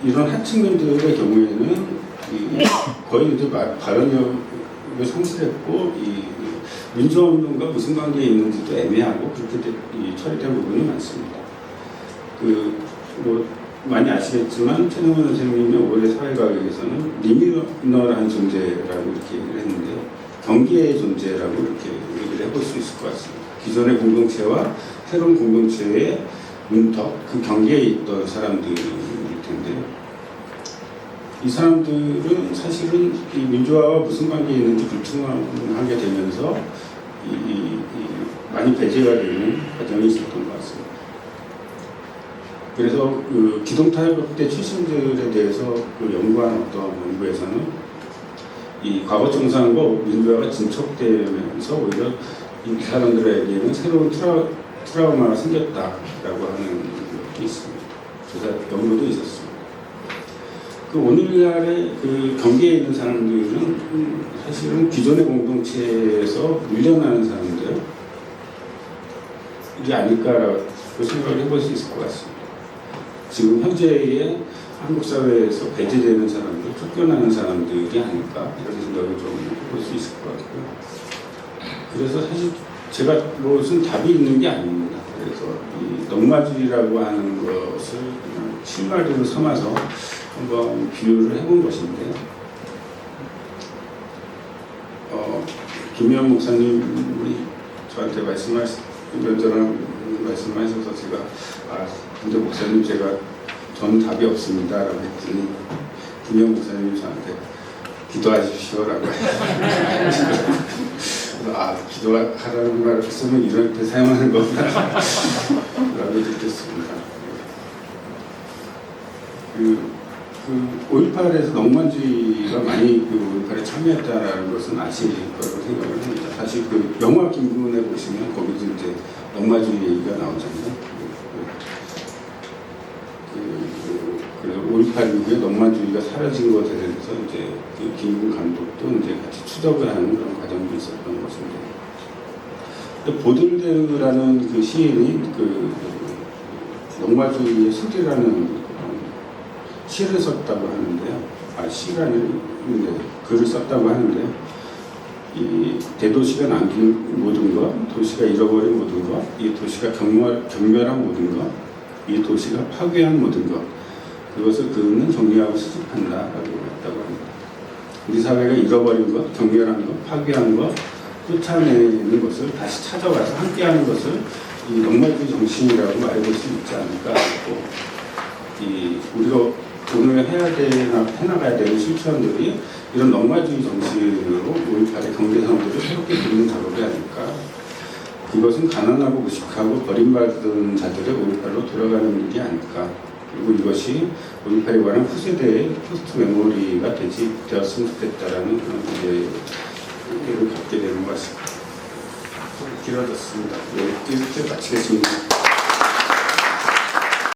이런 하층민들의 경우에는 거의 이제 발언력을 상실했고 이 민주화운동과 무슨 관계에 있는지도 애매하고 그렇게 처리된 부분이 많습니다. 뭐 많이 아시겠지만 최동원 선생님의 올해 사회과학에서는 리미너라는 존재라고 이렇게 얘기를 했는데 경계의 존재라고 이렇게 얘기를 해볼 수 있을 것 같습니다. 기존의 공동체와 새로운 공동체의 문턱, 그 경계에 있던 사람들일 텐데요. 이 사람들은 사실은 이 민주화와 무슨 관계에 있는지 불투명하게 되면서 많이 배제가 되는 과정이 있었던 것 같습니다. 그래서 그 기동타협대 출신들에 대해서 연구한 어떤 연구에서는 이 과거 정상과 민주화가 진척되면서 오히려 이 사람들에게는 새로운 트라우마가 생겼다라고 하는 것도 있습니다. 그래서 연구도 있었습니다. 그 오늘날의 그 경계에 있는 사람들은 사실은 기존의 공동체에서 밀려나는 사람들이 아닐까라고 생각을 해볼 수 있을 것 같습니다. 지금 현재의 한국 사회에서 배제되는 사람들, 쫓겨나는 사람들이 아닐까 이런 생각을 좀 해볼 수 있을 것 같고요. 그래서 사실 제가 무슨 답이 있는 게 아닙니다. 그래서 이 넉마주의라고 하는 것을 그냥 실마리로 삼아서 한번 비유를 해본 것인데요. 김영 목사님이 저한테 이런저런 말씀하셔서 제가 근데 목사님 저는 답이 없습니다 라고 했더니 김영 목사님이 저한테 기도하십시오라고 기도하라는 말을 쓰면 이럴 때 사용하는 거구나 라고 느꼈습니다. 5.18에서 넉만주의가 많이 5.18에 참여했다는 것은 아실 거라고 생각을 합니다. 사실 영화 김군에 보시면 거기서 이제 넉마주의 얘기가 나오잖아요. 5.18 이후에 넉만주의가 사라진 것에 대해서 이제 김군 감독도 이제 같이 추적을 하는 그런 과정도 있었던 것인데, 보들레르라는 그 시인이 넉마주의의 소리라는 시를 썼다고 하는데요. 시가 아닌데 글을 썼다고 하는데요. 이 대도시가 남긴 모든 것, 도시가 잃어버린 모든 것, 이 도시가 경멸한 모든 것, 이 도시가 파괴한 모든 것, 그것을 그는 정리하고 수집한다라고 했다고 합니다. 우리 사회가 잃어버린 것, 경멸한 것, 파괴한 것, 쫓아내는 것을 다시 찾아와서 함께하는 것을 이 넉마주의 정신이라고 말해볼 수 있지 않을까 하고, 우리가 오늘 해나가야 되는 실천들이 이런 넉마주의 정신으로 5.18의 경계선들을 새롭게 그리는 작업이 아닐까. 그것은 가난하고 무식하고 버림받은 자들의 5.18로 돌아가는 일이 아닐까. 그리고 이것이 5.18에 관한 후세대의 포스트 메모리가 되었으면 좋겠다라는 그런 기대를 갖게 되는 것 같습니다. 길어졌습니다. 이렇게 마치겠습니다.